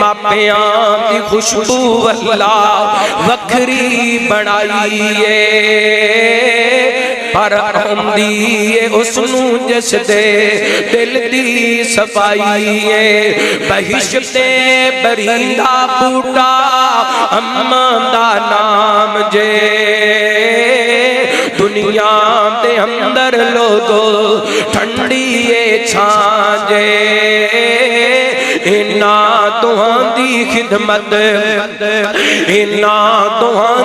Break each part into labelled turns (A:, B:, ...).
A: ماپیاں دی خوشبو اللہ وکھری بنائیے پر آمدی اسنو جس دے دل دی صفائیے بہشت برندہ بوٹا اماں دا نام جے دنیا دے اندر لوگو ٹھنڈی چھان جے اینا دعاں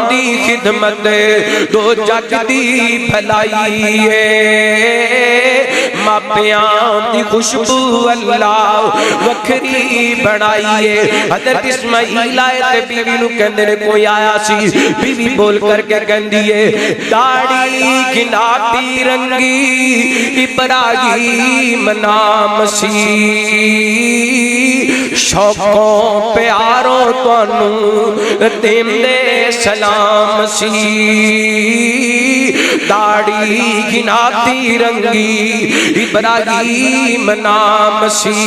A: دی خدمت دو جگ دی بھلائیے ماپیاں دی خوشبو اللہ وکھری بنائیے حضرت اسماعیل آئے تے بیوی نو کہندے نے کوئی آیا سی بیوی بول کر کے کہندیے داڑھی گناتی رنگی ابراہیم نام سی شوقوں پیاروں توانو دیندے سلام سی داڑھی گناتی رنگی ابراہیم نام سی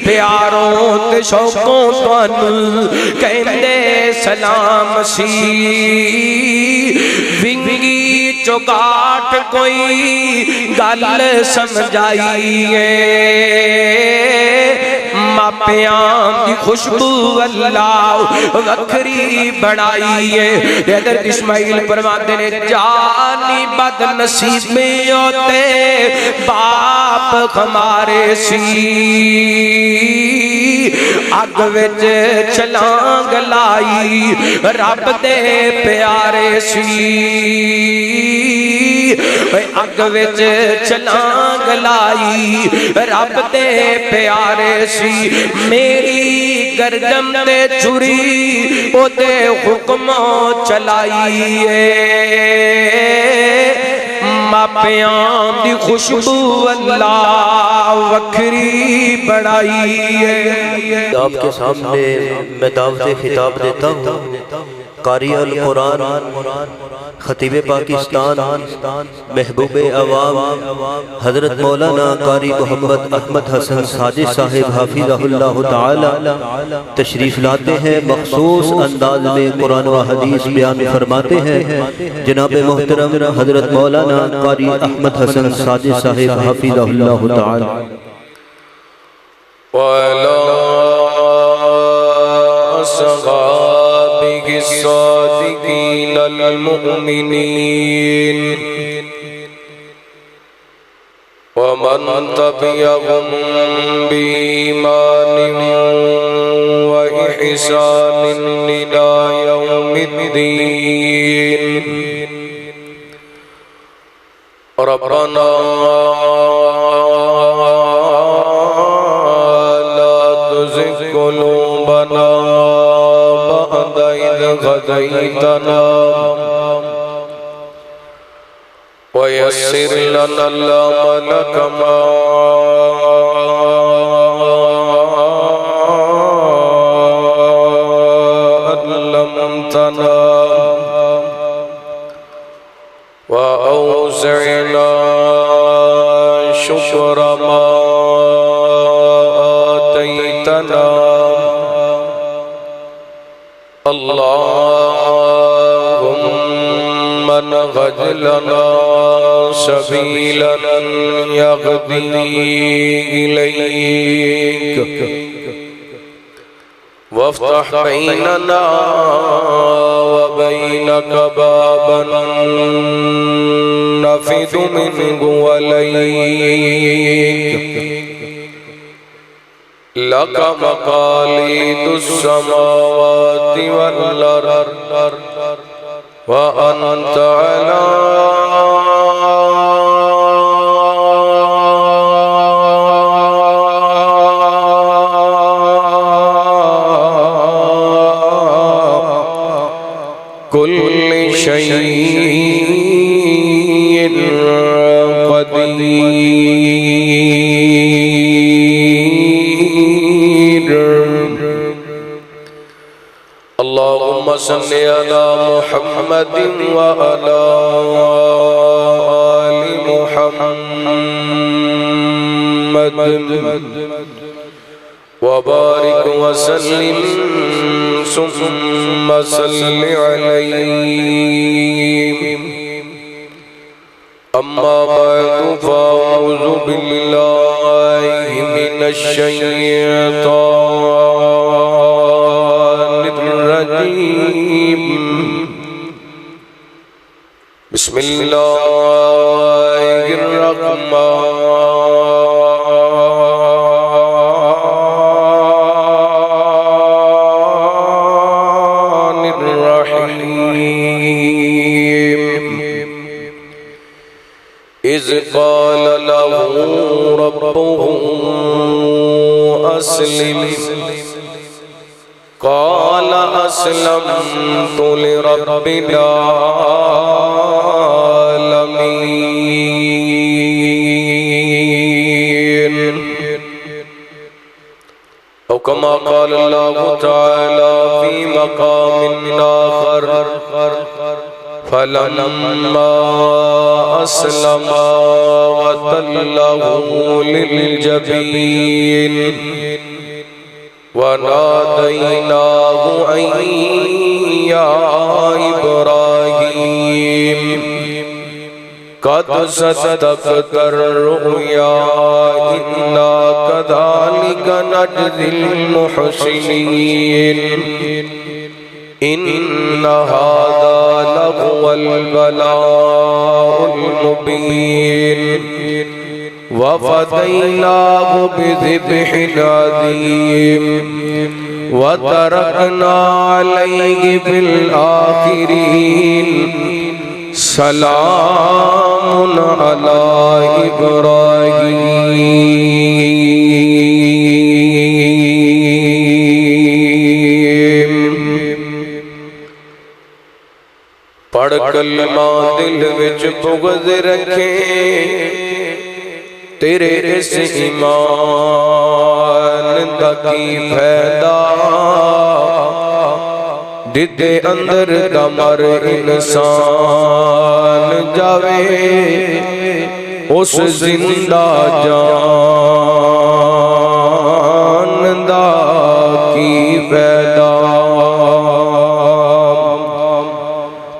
A: پیاروں تے شوقوں توانو کہندے سلام سی ونگی چوکاٹ کوئی گل سمجھائیے ماپیاں دی خوشبو اللہ وکھری بنائیے حضرت اسماعیل فرماتے نے جانی بد نصیبیں ہوتے باپ ہمارے سی اگ وچ چھلانگ لائی رب دے پیارے سی اگ وچ چھلانگ لائی رب دے پیارے سی میری گردن تے چھری او دے حکموں چلائیے ماپیاں دی خوشبو اللہ وکھری بڑھائیے
B: آپ کے سامنے میں دعوت خطاب دیتا ہوں قاری القرآن خطیب پاکستان محبوب عوام حضرت مولانا قاری محمد احمد حسن ساجد صاحب حافظہ اللہ تعالی تشریف لاتے ہیں مخصوص انداز میں قرآن و حدیث بیان فرماتے ہیں جناب محترم حضرت مولانا قاری احمد حسن ساجد صاحب حافظہ اللہ تعالی
A: وَعَلَىٰ أَصْحَابِهِ الصَّادِقِينَ الْمُؤْمِنِينَ وَمَنْ تَبِعَهُمْ بِإِيمَانٍ وَإِحْسَانٍ إِلَىٰ يَوْمِ الدِّينِ رَبَّنَا قلوبنا بعد إذ هديتنا ويسر لنا الأمل كما علمتنا وأوزعنا شكر ما اللهم نغج لنا سبيلا يهدي إليك وافتح بيننا وبينك بابا نفذ منه وليك لك مقاليد السماوات والأرض وأنت على كل شيء قدير اللهم صل على محمد وعلى آل محمد وبارك وسلم ثم صل عليه. أما بعد فأعوذ بالله من الشيطان الرجيم. بسم الله الرحمن الرحيم. إذ قال له ربه أسلم قال أسلمت لرب العالمين. أو كما قال الله تعالى في مقام آخر فلما أسلم وتله للجبين وناديناه أن يا إبراهيم قد صدقت الرؤيا إنا كذلك نجزي المحسنين. إن هذا لهو البلاء المبين. وفديناه بذبح عظيم وتركنا عليه في الآخرين. سلام على إبراهيم. پڑھ کلمہ دل وچ بغض رکھے تیرے اس ایمان دا کی فائدہ. ددے اندر دا مر انسان جاوے اس زندہ جان دا کی فائدہ.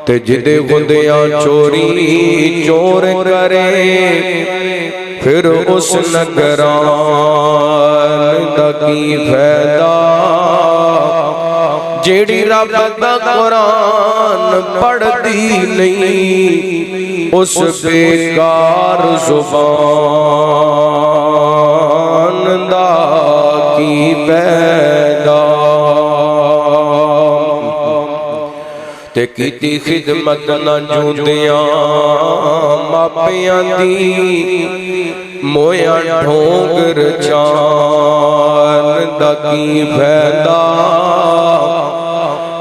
A: تے جدے خدیاں چوری چور کرے پھر اس نگران دا کی فائدہ. جیڑی رب دا قرآن پڑھ دی نہیں اس بیکار زبان دا کی فائدہ. تے کیتی خدمت نہ جوندیاں ماپیاں دی مویا ڈھونگر چان دا کی فائدہ.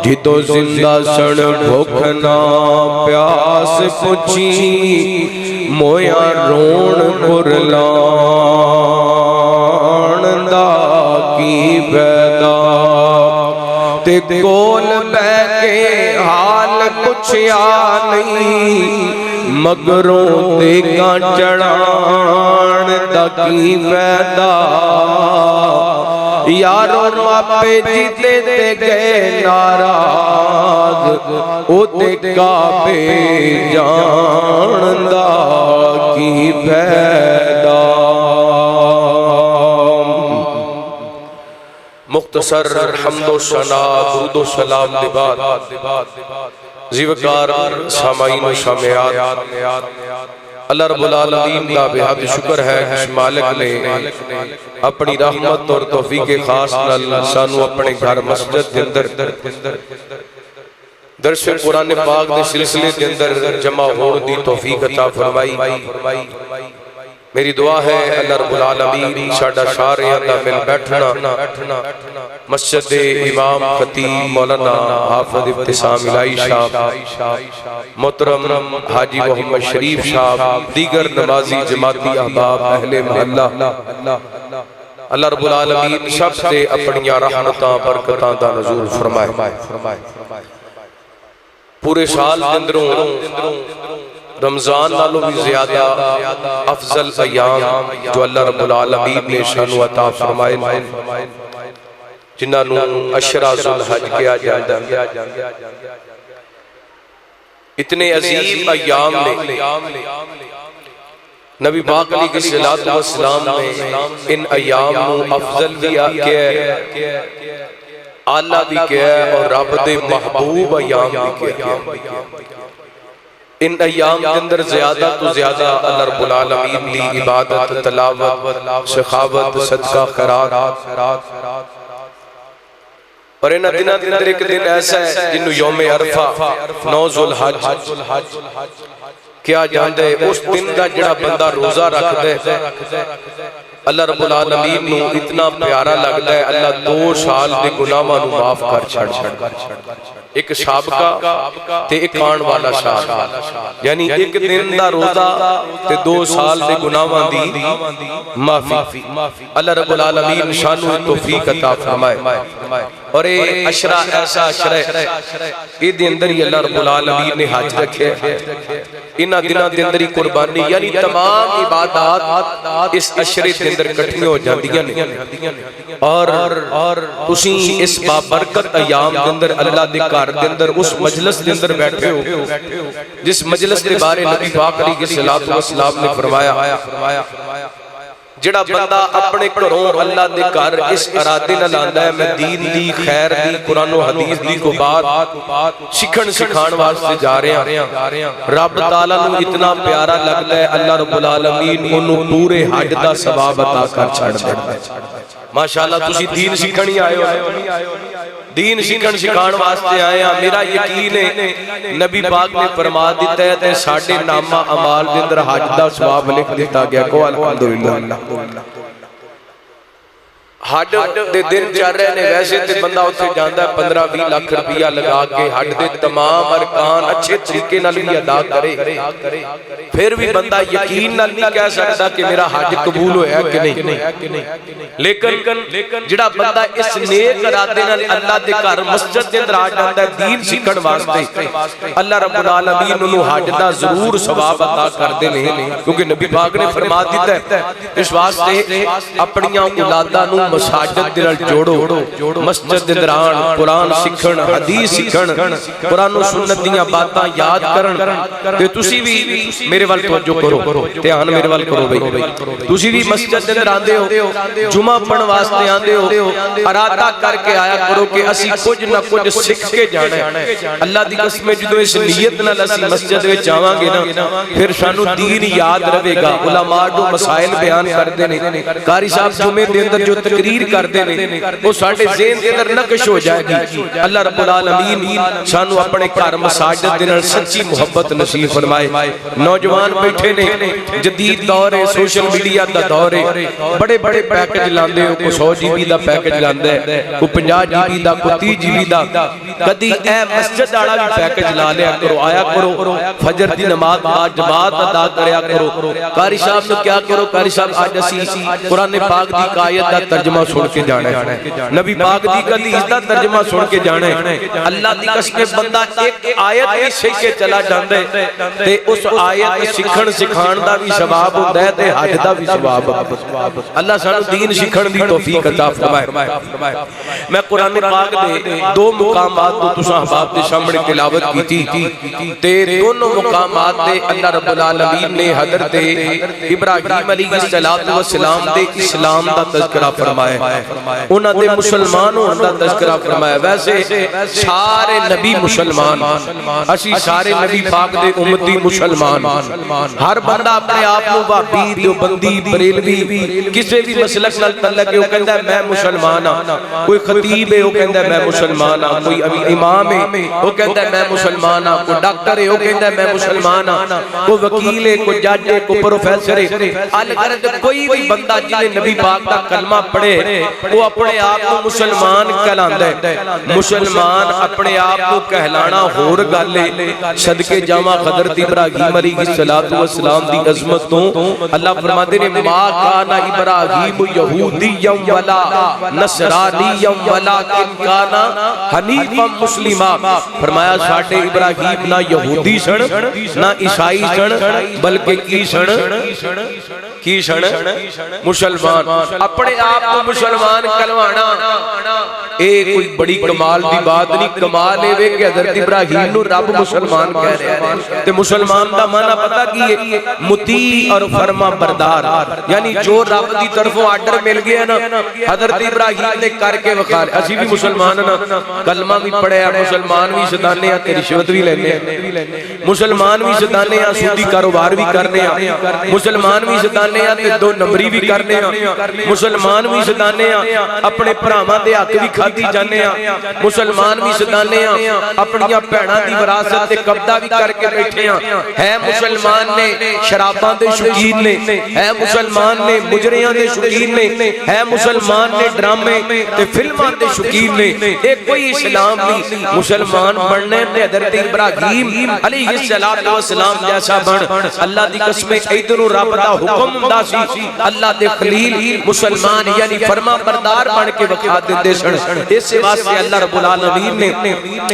A: جدو زندہ سن بھوکنا پیاس پچھی مویا رون کرلان دا کی فائدہ. تے کول بے کے حال پچھیا نہیں مگروں دیکھا چڑھان دا کی فائدہ. یارو ماپے جیتے تے گئے ناراض او تے کعبے جان دا کی فائدہ. مختصر حمد و ثنا درود و سلام لباد زیوکار سامعین و سامعات. اللہ رب العالمین کا بہت شکر ہے اس مالک نے اپنی رحمت اور توفیق خاص نال سانو اپنے گھر مسجد دے اندر درس قرآن پاک دے سلسلے دے اندر جمع ہون دی توفیق عطا فرمائی. میری دعا ہے اللہ رب العالمین ساڈا سارے دا مل بیٹھنا مسجد امام خطیب مولانا حافظ ابتسام الہی صاحب محترم حاجی محمد شریف صاحب دیگر نمازی جماعتی احباب اہل محلہ اللہ رب العالمین سب سے اپنیاں رحمتاں برکتاں دا نزول فرمائے. پورے سال اندروں رمضان نالوں بھی زیادہ افضل ایام جو اللہ رب العالمین نے شانو عطا فرمائے جنہاں نو عشرہ ذوالحج کیا جاتا ہے. اتنے عظیم ایام نے نبی پاک علیہ السلام نے ان ایام نو افضل بھی کیا ہے، اعلیٰ بھی کیا ہے، اور رب دے محبوب ایام بھی کیا ہے. ان ایام کے اندر زیادہ تو زیادہ اللہ رب العالمین دی عبادت، تلاوت، سخاوت، صدقہ، خیرات. اور ان دنوں کے اندر ایک دن ایسا ہے جنہوں یوم عرفہ 9 ذوالحج کیا جانتا ہے. اس دن کا جڑا بندہ روزہ رکھتا ہے اللہ رب العالمین نو اتنا پیارا لگتا ہے، اللہ 2 سال دے گناہاں نو معاف کر چھڑ. ایک سابقہ تے ایک آن والا سال، یعنی ایک دن دا روزہ تے 2 سال دے گناہاں دی معافی. اللہ رب العالمین شانو توفیق عطا فرمائے. اور یہ عشرہ ایسا عشرہ ہے، یہ دن اندر ہی اللہ رب العالمین نے حج رکھے. انہاں دنوں دے اندر ہی قربانی، یعنی تمام عبادات اس عشرے دے اندر کٹھیاں ہو جاندیاں نے. اور تسی اس بابرکت ایام دے اندر اللہ دے گھر دے اندر اس مجلس دے اندر بیٹھے ہو جس مجلس دے بارے نبی پاک علیہ السلام نے فرمایا جڑا بندہ اپنے گھروں اللہ دے گھر اس ارادے نال آندا ہے میں دین دی، خیر دی، قرآن و حدیث دی کو بات سکھن سکھان واسطے جا رہے ہیں، رب تعالیٰ نو اتنا پیارا لگتا ہے اللہ رب العالمین انہوں پورے حج دا ثواب عطا کر چھڑ دیتا ہے. ماشاءاللہ تسی دین سکھنی آئے ہو، دین سکھن سکھان واسطے آئے ہیں. میرا یقین ہے نبی پاک نے فرما دیتا ہے تے ساڑھے نامہ عمال دے اندر حج دا ثواب لکھ دیتا گیا کو الحمدللہ. حج دے دن چاہ رہے نے، ویسے تے بندہ اتھے جاندہ ہے 15-20 لاکھ روپیہ لگا کے حج دے تمام ارکان اچھے طریقے نال بھی ادا کرے، پھر بھی بندہ یقین نال نہیں کہہ سکتا کہ میرا حج قبول ہویا کہ نہیں. لیکن جڑا بندہ اس نیک ارادے نال اللہ دے گھر مسجد دے اندر آ جاندا ہے دین سیکھن واسطے، اللہ رب العالمین انہوں حج دا ضرور ثواب عطا کر دے نے. کیونکہ نبی پاک نے فرما دیتا ہے اس واسطے اپنیاں اولاداں نو مساجد دے نال جوڑو، مسجد دے اندر آن، قرآن سکھن، حدیث سکھن، قرآن و سنت دیاں باتاں یاد کرن. تے تسی بھی میرے وال توجہ کرو، دھیان میرے وال کرو بھائی. تسی بھی مسجد دے اندر آندے ہو، جمعہ پڑھن واسطے آندے ہو، ارادہ کر کے آیا کرو کہ اسی کچھ نہ کچھ سکھ کے جانا ہے. اللہ دی قسم جدوں اس نیت نال اسی مسجد وچ جاواں گے نا پھر سانو دین یاد رہے گا. علماء جو مسائل بیان کردے نے، قاری صاحب جمعے دے اندر جو تقریر کردے نے وہ ساڈے ذہن دے اندر نقش ہو جائے گی. اللہ رب العالمین سانو اپنے گھر مساجد دے نال سچی محبت نصیب فرمائے. نوجوان بیٹھے نے، جدید دور ہے، سوشل میڈیا دا دور ہے، بڑے بڑے پیکج لاندے ہو، کو 100 GB دا پیکج لاندا ہے، کو 50 GB دا، کو 30 GB دا. کدی اے مسجد والا بھی پیکج لا لیا کرو، آیا کرو فجر دی نماز با جماعت ادا کریا کرو. قاری صاحب نے کیا کرو، قاری صاحب آج اسی قرآن پاک دی آیت دا ترجمہ سن کے جانا ہے، نبی پاک دی حدیث دا ترجمہ سن کے جانا ہے. اللہ دی قسم بندہ ایک آیت بھی سیکھ کے چلا جاندا ہے تے اس آیت سکھن سکھان دا بھی ثواب ہوندا ہے تے حج دا بھی ثواب. اللہ سانو دین سکھن دی توفیق عطا فرمائے. میں قرآن پاک دے 2 مقامات تو تساں احباب دے سامنے تلاوت کیتی تے دونوں مقامات دے اللہ رب العالمین نے حضرت ابراہیم علیہ السلام دے اسلام دا تذکرہ فرمایا، انہاں دے مسلمان ہون دا تذکرہ فرمایا. ویسے سارے نبی مسلمان، اسی سارے نبی پاک دے امتی مسلمان. ہر بندہ اپنے آپ کو وہابی، دیوبندی، بریلوی کسی بھی مسلک نال تعلق ہے وہ کہندا ہے میں مسلمان ہاں، کوئی خطیب ہے وہ کہندا ہے میں مسلمان ہاں، کوئی امام ہے وہ کہندا ہے میں مسلمان ہاں، کوئی ڈاکٹر ہے وہ کہندا ہے میں مسلمان ہاں، کوئی وکیل ہے، کوئی جج ہے، کوئی پروفیسر ہے. الغرض کوئی بھی بندہ جنہیں نبی پاک دا کلمہ پڑھے وہ اپنے آپ کو مسلمان کہلاندا ہے. مسلمان اپنے آپ کو کہلانا ہور گل ہے. صدقے جاواں حضرت ابراہیم علیہ السلام دی عظمت تو اللہ فرماتے نے ما کان ابراہیم یہودیا ولا نصرانیا ولکن کان حنیفا مسلما. فرمایا ساڈے ابراہیم نہ یہودی سن نہ عیسائی سن بلکہ کی سن مسلمان. اپنے آپ کو مسلمان کہلوانا اے کوئی بڑی کمال دی بات نہیں، کمال اے کہ حضرت ابراہیم نو رب مسلمان کہہ رہے ہیں۔ تے مسلمان دا معنی پتہ کی ہے؟ مطیع اور فرما بردار، یعنی جو رب دی طرفوں آرڈر مل گیا نا حضرت ابراہیم نے کر کے وکھا لیا۔ اسی بھی مسلمان نا، کلمہ بھی پڑھیا، مسلمان بھی صدانے تے رشوت بھی لینے، مسلمان بھی صدانے سودی کاروبار بھی کرنے، مسلمان بھی صدانے تے دو نمبری بھی کرنے، مسلمان بھی صدانے اپنے بھراواں دے حق بھی کھادی جانے، مسلمان بھی صدانے اپنی بھیناں دی وراثت تے قبضہ بھی کر کے بیٹھے ہیں۔ مسلمان نے شراباں دے شوقین نے، ہے مسلمان نے مجریاں دے شوقین نے، ہے مسلمان نے ڈرامے تے فلماں دے شوقین نے۔ ایک کوئی اسلام نہیں، مسلمان بننے تے حضرت ابراہیم علیہ السلام جیسا بن۔ اللہ دی قسم ایدنو رب دا حکم دا سی، اللہ دے خلیل مسلمان یعنی فرما بردار بن کے وکھا دیندے سن۔ اس واسطے اللہ رب العالمین نے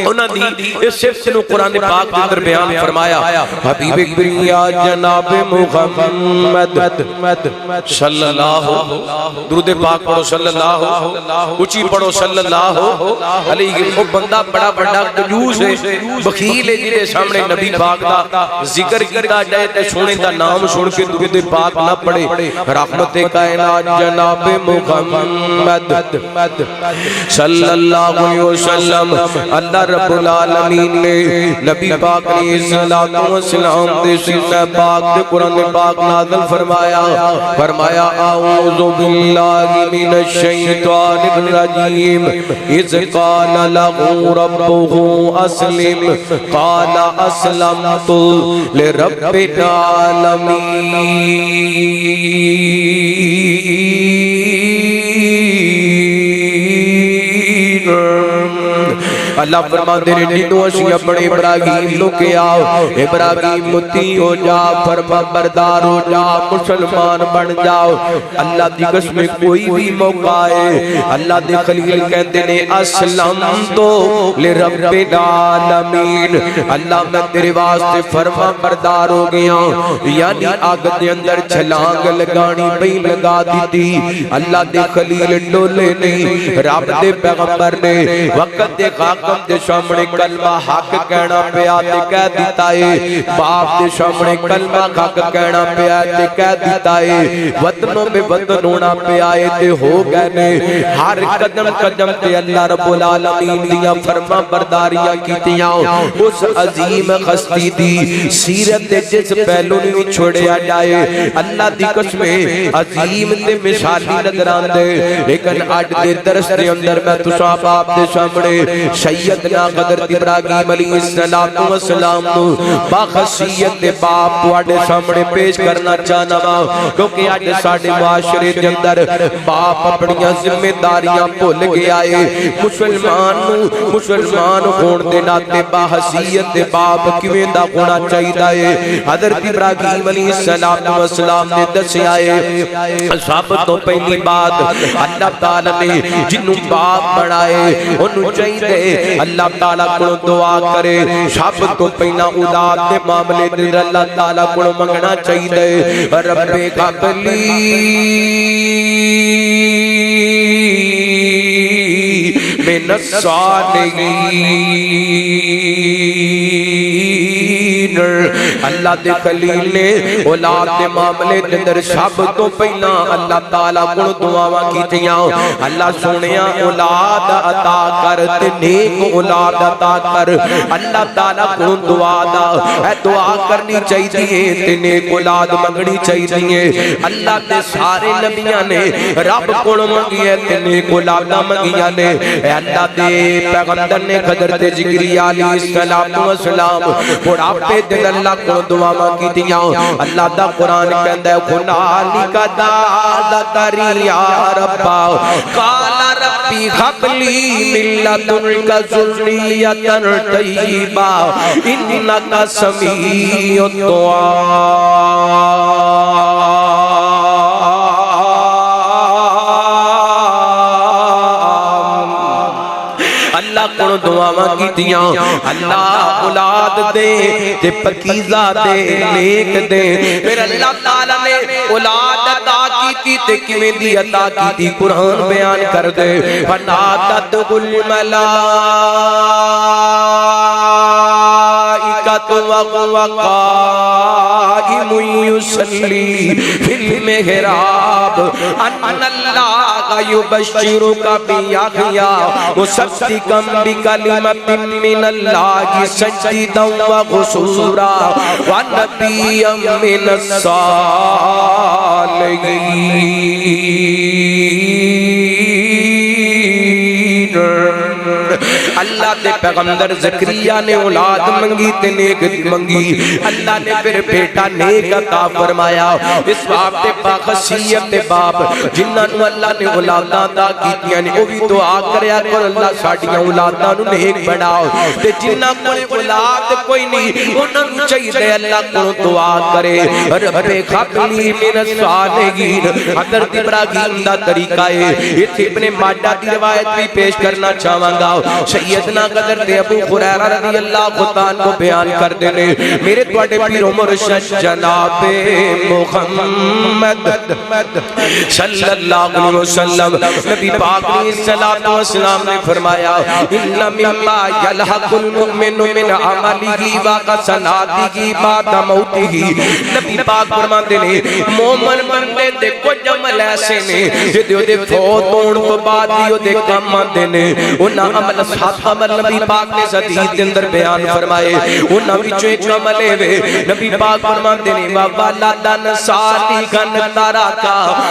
A: انہاں دی اس صفت نو قرآن پاک دے اندر بیان فرمایا۔ حبیب کریم جناب محمد صلی اللہ، درود پاک پڑھو صلی اللہ، اونچی پڑھو صلی اللہ علیہ وسلم۔ وہ بندہ بڑا بڑا کنجوس ہے، بخیل ہے، جنہیں سامنے نبی پاک دا ذکر کیتا جائے تے سونے دا نام سن کے درود پاک نہ پڑھے۔ رحمت کائنات جناب محمد صلی اللہ علیہ وسلم، اللہ رب العالمین نے نبی پاک علیہ السلام دے سینہ پاک دے قرآن پاک نازل فرمایا۔ اعوذ باللہ من الشیطان الرجیم، اذ قال له ربه اسلم قال اسلمت لرب العالمین۔ اللہ فرماتے ہیں جنہوں اسی اپنے ابراہیم لو کے آؤ، ابراہیم مطیع ہو جا، فرما بردار ہو جا، مسلمان بن جاؤ۔ اللہ دی قسم کوئی بھی موقع ہے، اللہ دے خلیل کہتے ہیں اسلم تو لرب العالمین، اللہ میں تیرے واسطے فرما بردار ہو گیا، یعنی آگ دے اندر چھلانگ لگانی بھی لگا دیتی۔ اللہ دے خلیل ڈولے نہیں، رب دے پیغمبر نے وقت دے خاکم دے سامنے کلمہ حق کہنا پیا تے کہہ دیتا ہے، باپ دے سامنے کلمہ حق کہنا پیا تے کہہ دیتا ہے، وطنوں میں وطن ہونا پیا تے ہو گئے نے۔ ہر قدم قدم تے اللہ رب العالمین دیا فرما برداریاں کیتیاں۔ اس عظیم ہستی دی سیرت جس پہلو نہیں چھوڑیا جائے، اللہ دی قسم عظیم تے مثالی نظر آندے، لیکن اج دے درس دے اندر میں تساں آپ دے سامنے سیدنا حضرت ابراہیم علیہ السلام باخصیت باپ تواڈے سامنے پیش کرنا چاہنا وا، کیونکہ اج ساڈے معاشرے دے اندر باپ اپنی ذمہ داریاں بھول گیا ہے۔ مسلمان ہون دے ناتے باحثیت باپ کیویں دا ہونا چاہیے ہے۔ حضرت ابراہیم علیہ السلام نے دسیا ہے سب تو پہلی بات اللہ تعالی نے جنوں باپ بنائے انہوں چاہیے اللہ تعالیٰ کو دعا کرے، سب تو پہلا اولاد دے معاملے دے اللہ تعالیٰ کو منگنا چاہیے، رب قبلی من الصالحین۔ اللہ دے خلیل نے اولاد دے معاملے دے اندر سب تو پہلا اللہ تعالیٰ کو دعاواں کیتیاں، اللہ سونیا اولاد عطا کر تے نیک اولاد عطا کر۔ اللہ تعالیٰ کو دعا دا اے دعا کرنی چاہیے تے نیک اولاد منگنی چاہیے۔ اللہ دے سارے نبیاں نے رب کو منگی ہے تے نیک اولاد منگیاں نے۔ اے اللہ دے پیغمبر نے حضرت زکریا علیہ السلام بڑھاپے دے اللہ کو دعاواں کیتیاں۔ اللہ دا قرآن کہندا ہے ہنالک دعا زکریا ربا قال ربی ہب لی من لدنک ذریۃ طیبہ انک سمیع الدعاء۔ اللہ کو دعاواں کیتیاں، اللہ اولاد دے تے پکیزہ دے نیک دے، پھر اللہ تعالیٰ نے اولاد عطا کیتی تے کیویں دی عطا کیتی قرآن بیان کر دے فنادت الملائکۃ وهو قائم یصلی فی المحراب ان اللہ یبشرک بیحییٰ مصدقا بکلمۃ من اللہ سجدا وحصورا ونبیا من الصالحین۔ اللہ دے پیغمبر زکریا نے اولاد منگی تے نیک منگی، اللہ نے پھر بیٹا نیک عطا فرمایا۔ اس باپ تے باخصیت تے باپ جنہاں نو اللہ نے اولاداں عطا کیتیاں نے، او بھی دعا کریا کر اللہ ساڈیاں اولاداں نو نیک بناؤ، تے جنہاں کول اولاد کوئی نہیں انہاں نو چاہیے اللہ کولوں دعا کرے رب ہب لی من الصالحین۔ حضرت ابراہیم دا طریقہ ہے، ایتھے ابن ماجہ دی روایت بھی پیش کرنا چاہواں گا۔ سیدنا قدر تے ابو ہریرہ رضی اللہ عنہ کو بیان کر دینے میرے تواڈے پیر مرشد جناب محمد صلی اللہ علیہ وسلم نبی پاک علیہ الصلوۃ والسلام نے فرمایا ان مما یلحق المؤمن من عملہ وحسناتہ بعد موتہ۔ نبی پاک فرماتے نے مومن بندے دے کچھ عمل ایسے نے جدے دے فوت ہون تو بعد ہی دے کام آندے نے۔ انہاں عمل سات عمل نبی پاک نے حدیث دے اندر بیان فرمائے، انہاں وچوں ایک عمل ہے نبی پاک فرماتے نے وَوَلَدًا صَالِحًا تَرَكَ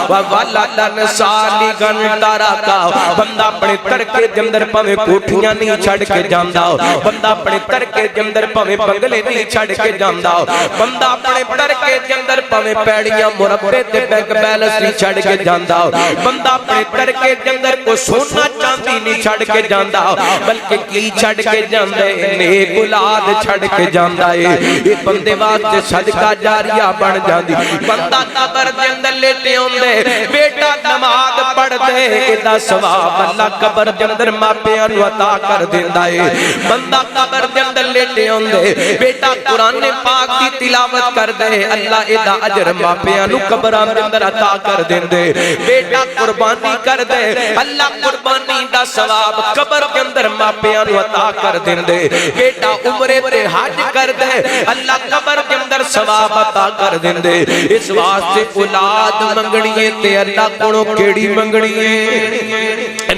A: وَوَلَدًا صَالِحًا تَرَكَ۔ بندہ اپنے ترکے دے اندر پاویں کوٹھیاں نہیں چھڑ کے جاندا، بندہ اپنے ترکے دے اندر پاویں بنگلے نہیں چھڑ کے جاندا، بندہ اپنے ترکے دے اندر پاویں پیڑیاں مربے تے بینک بیلنس نہیں چھڑ کے جاندا، بندہ اپنے ترکے دے اندر کو سونا چاندی نہیں چھڑ کے جاندا، بلکہ کی چھڑ کے جاندے نیک اولاد چھڑ کے جاندا ہے۔ یہ بندے واسطے صدقہ جاریہ بن جاندی۔ بندہ قبر دے اندر لیٹے ہوندے بیٹا نماز پڑھ دے ادا ثواب اللہ قبر دے اندر ماپیاں نو عطا کر دیندا ہے۔ بندہ قبر دے اندر لیٹے ہوندے بیٹا قرآن پاک دی تلاوت کر دے اللہ ادا اجر ماپیاں نو قبراں دے اندر عطا کر دیندے۔ بیٹا قربانی کر دے اللہ قربانی دا ثواب قبر دے اندر ماپیاں نو عطا کر دیندے۔ بیٹا عمرے تے حج کر دے اللہ قبر دے اندر ثواب عطا کر دیندے۔ اس واسطے اولاد منگنی ہے تے اللہ کولوں کیڑی منگنی ہے؟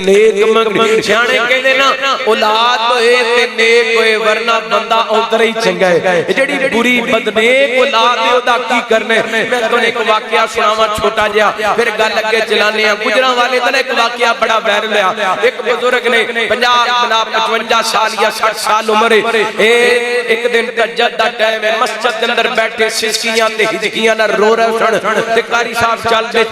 A: نیک منگنی۔ سیانے کہندے نا اولاد ہوئے تے نیک ہوئے ورنہ بندہ اوتر ہی چنگا ہے۔ جڑی بری بدنیک اولاد ہے اودا کی کرنے؟ میں تو ایک واقعہ سناواں چھوٹا جہا پھر گل اگے چلانے ہیں۔ گجراں والے دا ایک واقعہ بڑا وائرل ہے۔ ایک بزرگ نے 55 سال یا 60 سال عمر ہے، ایک دن تہجد دا ٹائم ہے، مسجد دے اندر بیٹھے سسکیاں تے ہجکیاں نال رو رہے سن تے قاری صاحب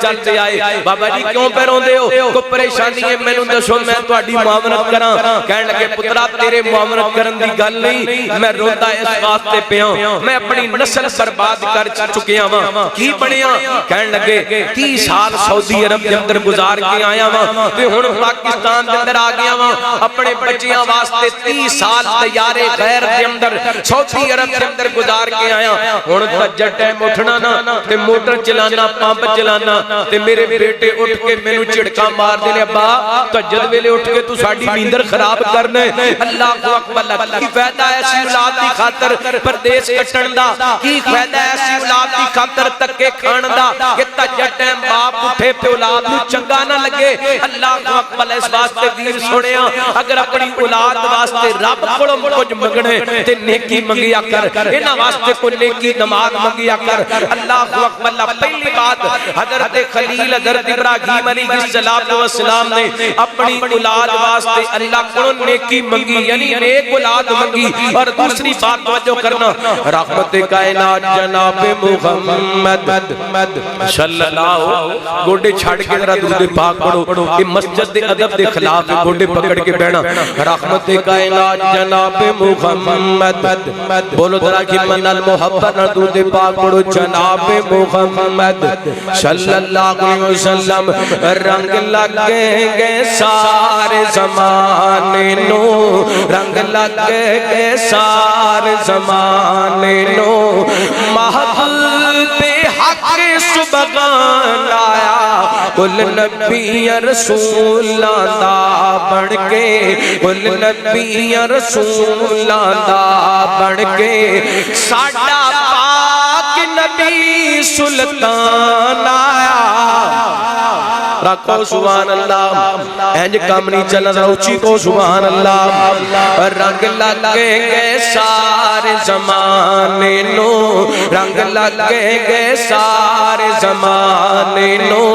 A: چلتے آئے بابا جی کیوں پہ روندے ہو؟ کوئی پریشانی ہے مینوں دسو میں تہاڈی معاونت کراں۔ کہن لگے پترا تیرے معاونت کرن دی گل نہیں، میں روندا اس واسطے پیاں میں اپنی نسل برباد کر چکیا ہاں۔ کی بنیا؟ کہن لگے 30 سال سعودی عرب دے اندر گزار کے آیا ہاں تے ہن پاکستان دے اندر آ گیا ہاں، اپنے بچیاں واسطے 30 سال تیارے غیر دے اندر سعودی عرب دے اندر گزار کے آیا ہن تہجد ٹائم اٹھنا نا تے موٹر چلانا پمپ چلانا تے میرے بیٹے اٹھ کے مینوں جھڑکا مار دے ابا تہجد ویلے اٹھ کے تو ساڈی نیندر خراب کرنا ہے۔ اللہ اکبر، کی فائدہ ایسی اولاد دی خاطر پردیس کٹن دا؟ کی فائدہ ایسی اولاد دی خاطر تکے کھان دا کہ تہجد ٹائم باپ اٹھے تے اولاد نوں چنگا نہ لگے؟ اللہ اکبر، اس واسطے ویر سنیا اگر اپنی اولاد واسطے رب کولوں کچھ منگنے تے نیکی منگیا کر، انہاں واسطے کوئی نیکی نماز منگیا کر۔ اللہ اکبر، پہلی بات حضرت خلیل حضرت ابراہیم علیہ السلام نے اپنی اولاد واسطے اللہ کولوں نیکی منگی یعنی نیک اولاد منگی۔ اور دوسری بات توجہ کرنا، رحمت کائنات جناب محمد صلی اللہ گوڑے چھاڑ کے ذرا درود پاک پڑھو، یہ مسجد دے ادب دے خلاف گوڑے پکڑ کے بیٹھنا۔ رحمت کائنات جناب محمد، بولو ذرا کہ من المحبت درود پاک پڑھو جناب محمد صلی اللہ علیہ وسلم۔ رنگ لگیں گے سارے زمانے نو، رنگ لگیں گے سارے زمانے نو، محبت پہ حق سبحان آیا کل نبی یا رسول دا بڑھ کے کل نبی یا رسول دا بڑھ کے ساڈا پاک نبی سلطان آیا رکھو سبحان اللہ اینج کام نہیں چلنا ذرا اچھی کو سبحان اللہ رنگ لگیں گے سارے زمانے نو رنگ لگیں گے سارے زمانے نو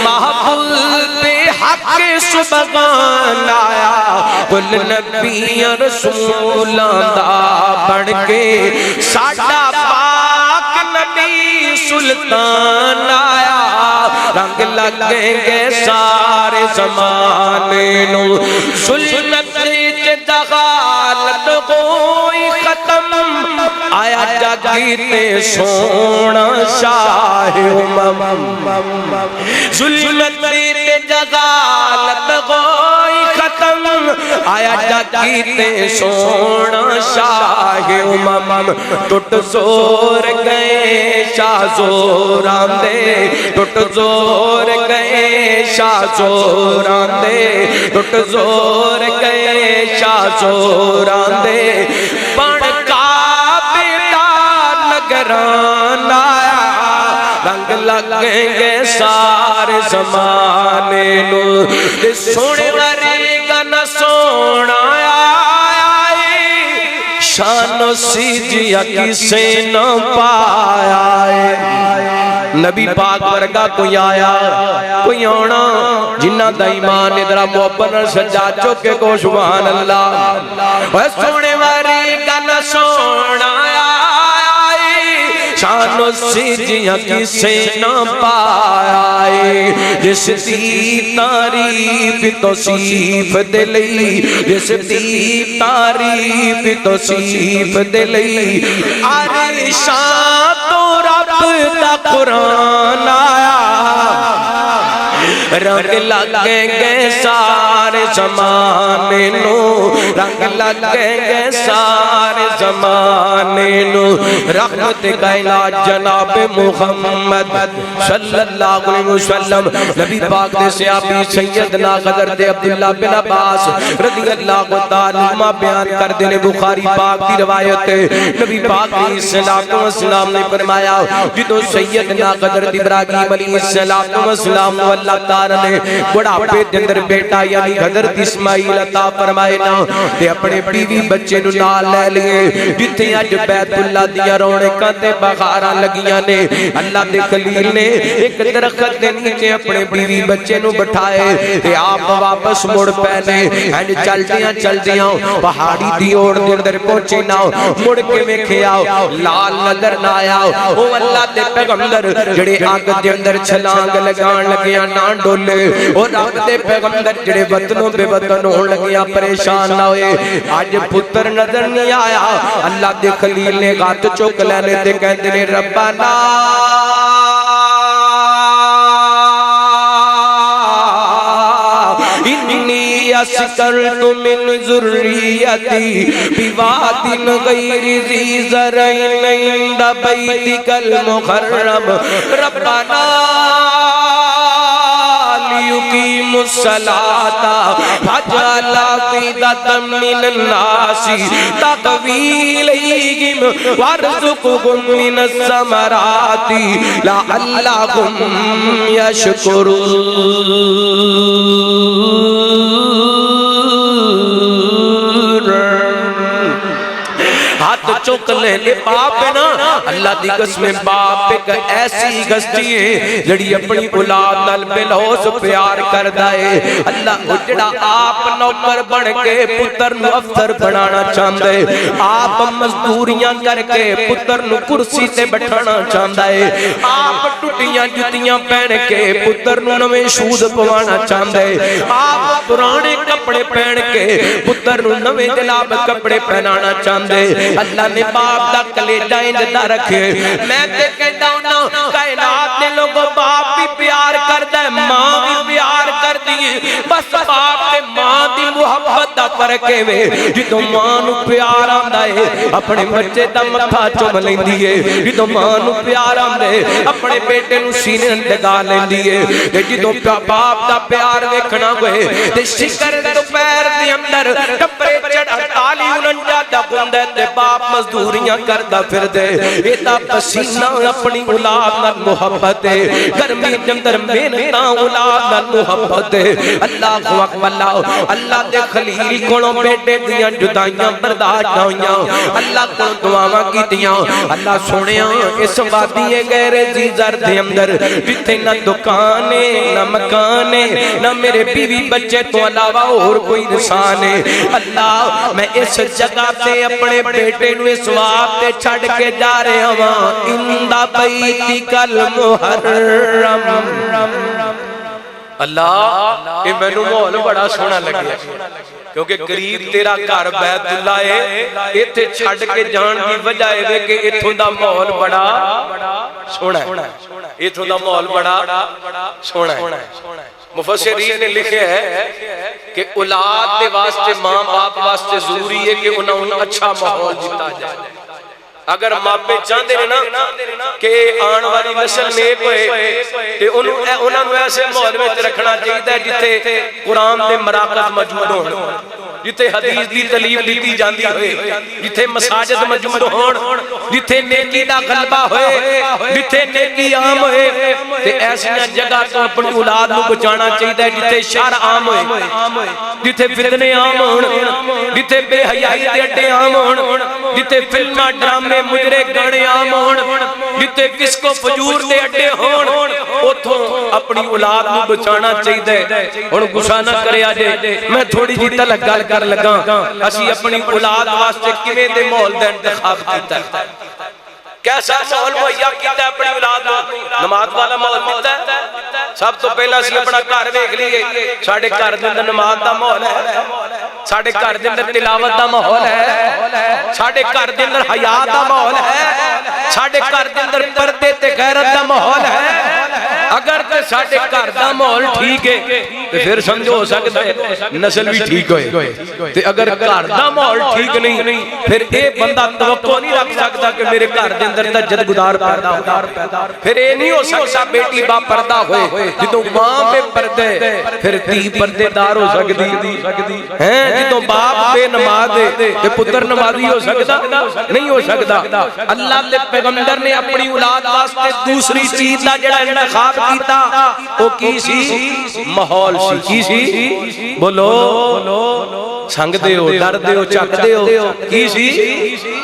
A: محبوب حق سبحان آیا کل نبی رسول دا بڑھ کے ساڈا پاک نبی سلطان آیا رنگ لگیں گے سارے زمانے نو ظلمت جہالت ہوئی ختم آیا جاگیتے سونا شاہ امم ظلمت جہالت ہوئی ختم آیا جاگیتے سونا شاہ امم ٹوٹ زور گئے شاہ زور آندے ٹوٹ زور گئے شاہ زور آندے ٹوٹ زور گئے شاہ زور آندے بڑھ کا بیٹا نگران آیا رنگ لگیں گے سارے زمانے نو سونے ورے گا نہ سونا شان سیجیا کسے نہ پایا نبی پاک ورگا کوئی آیا کوئی آنا جنہ دا ایمان ادرا محبت سجا چکے کو سبحان اللہ سونے واری کا نہ سونا شان سیجیا کسے نہ پایا جس دی تعریف توصیف دلی جس دی تعریف توصیف دلی عرشاں تو رب دا قرآن آیا رنگ لگیں گے سارے زمانے نو رنگ لگیں گے سارے زمانے نو رحمت کائنات جناب محمد صلی اللہ علیہ وسلم نبی پاک دے صحابی سیدنا حضرت عبداللہ بن عباس رضی اللہ تعالی عنہ بیان کر دینے بخاری پاک کی روایت ہے نبی پاک علیہ السلام نے فرمایا جدو سیدنا حضرت ابراہیم علیہ السلام نے اللہ تعالی نے بڑھاپے دے اندر بیٹا یعنی حضرت اسماعیل عطا فرمائے نا تے اپنے بیوی بچے نو نال لے لیے جتھے اج بیت اللہ دیاں رونقاں تے بہاراں لگیاں نے اللہ دے خلیل نے ایک درخت دے نیچے اپنے بیوی بچے نو بٹھائے تے آپ واپس مڑ پہنے اینج چلدیاں پہاڑی دی اوڑ دے اندر پہنچے نا مڑ کے ویکھیا لال نظر نہ آیا او اللہ دے پیغمبر جڑے آگ دے اندر چھلانگ لگان لگیاں نہ ڈولے اور رب دے پیغمبر جڑے وطنوں بے وطن ہون لگیاں پریشان نہ ہوئے آج پتر نظر نہیں آیا اللہ دے خلیل نے ہاتھ چوک لینے تے کہندے نے ربنا انی اسکرت من ذریتی بواد غیر ذی زرع عند بیتک المحرم ربنا لیقیم الصلاة فجعل افئدة من الناس تهوی الیہم وارزقهم من الثمرات لعلهم یشکرون ہاتھ چوک لے باپ ہے نا اللہ دی قسم باپ ایک ایسی ہستی ہے جڑی اپنی اولاد نال بلوس پیار کردا ہے اللہ جڑا آپ نوکر بن کے پتر نو افسر بنانا چاہندا ہے آپ مزدوریاں کر کے پتر نو کرسی تے بٹھانا چاہندا ہے آپ ٹٹیاں جتیاں پہن کے پتر نو نویں شوز پوانا چاہندا ہے آپ پرانے کپڑے پہن کے پتر نو نویں جناب کپڑے پہنانا چاہندے اللہ نے باپ دا کلیجہ انجدہ رکھے میں تے کہتا ہوں نا کائنات نے لوگوں باپ بھی پیار کر دے ماں بھی پیار کر دی بس باپ تے ماں دی محبت دا فرق ہے جدوں ماں نو پیار آندا ہے اپنے بچے دا متھا چوم لیندی ہے جدوں ماں نو پیار آندا ہے اپنے بیٹے نو سینے لگا لیندی ہے تے جدوں باپ دا پیار ویکھنا ہوئے تے شکر دوپہر دے اندر ٹمپریچر 48 49 دا ہوندا تے باپ مزدوریاں کردا پھردے اے دا پسینہ اپنی اولاد نال محبت ہے گرمی دے اندر محنتاں اولاد نال محبت ہے اللہ اکبر اللہ دے خلیل کولوں بیٹے دیاں جدائیاں برداشت ہوئیاں اللہ کولوں دعاواں کیتیاں اللہ سونیا اس وادی غیر زر دے اندر جتھے نہ دکان ہے نہ مکان ہے نہ میرے بیوی بچے تو علاوہ اور کوئی انسان ہے اللہ میں اس جگہ سے اپنے بیٹے نو اس وقت تے چھڑ کے جا رہا ہاں اندا بیتک المحرم اللہ یہ مینوں ماحول بڑا سونا لگیا کیونکہ قریب تیرا گھر بیت اللہ ہے ایتھے چھڑ کے جان دی وجہ ہے کہ ایتھوں دا ماحول بڑا سونا ہے ایتھوں دا ماحول بڑا سونا ہے مفسرین نے لکھے ہے کہ اولاد دے واسطے ماں باپ واسطے ضروری ہے کہ انہوں اچھا ماحول دیتا جائے اگر ماپے چاہتے ہیں نا کہ آن والی نسل نیک ہوئے کہ انہوں نے ایسے ماحول میں رکھنا چاہیے جتے قرآن دے مراکز موجود ہوں جتے حدیث دی تعلیم دیتی جاندی ہوئے جتے مساجد موجود ہون جتے نیکی دا غلبہ ہوئے جتے نیکی عام ہوئے تے ایسی جگہ تو اپنی اولاد نو بچانا چاہیے جتے شر عام ہوئے جتے فتنے عام ہون جتے بے حیائی دے اڈے عام ہون جتے فلمہ ڈرامے مجرے گانے عام ہون جتے کس کو فجور دے اڈے ہون اتھوں اپنی اولاد نو بچانا چاہیے اور غصہ نہ کرے آجے میں تھوڑی جی تلک گل کر لگا اسی اپنی اولاد واسطے کیویں دے ماحول دا انتخاب کیتا ہے کیسا ماحول مہیا کیتا ہے اپنی اولاد نو نماز والا ماحول دیتا ہے سب تو پہلا اسی اپنا گھر ویکھ لیے ساڈے گھر دے اندر نماز دا ماحول ہے ساڈے گھر دے اندر تلاوت دا ماحول ہے ساڈے گھر دے اندر حیا دا ماحول ہے ساڈے گھر دے اندر پردے تے غیرت دا ماحول ہے اگر تے ساڈے گھر دا ماحول ٹھیک ہے تے پھر سمجھو ہو سکتا ہے نسل بھی ٹھیک ہوئے تے اگر گھر دا ماحول ٹھیک نہیں پھر اے بندہ توقع نہیں رکھ سکتا کہ میرے گھر دے اندر تجد گدار پیدا ہو پھر اے نہیں ہو سکتا بیٹی با پردہ ہوئے جدوں ماں بے پردے پھر تی پردے دار ہو سکتی ہیں جدوں باپ بے نماز تے پتر نمازی ہو سکتا نہیں ہو سکتا اللہ دے پیغمبر نے اپنی اولاد واسطے دوسری چیز دا جڑا انتخاب کیتا او کی سی ماحول سی کی سی بولو سنگ دے ہو ڈر دے ہو چک دے ہو کی سی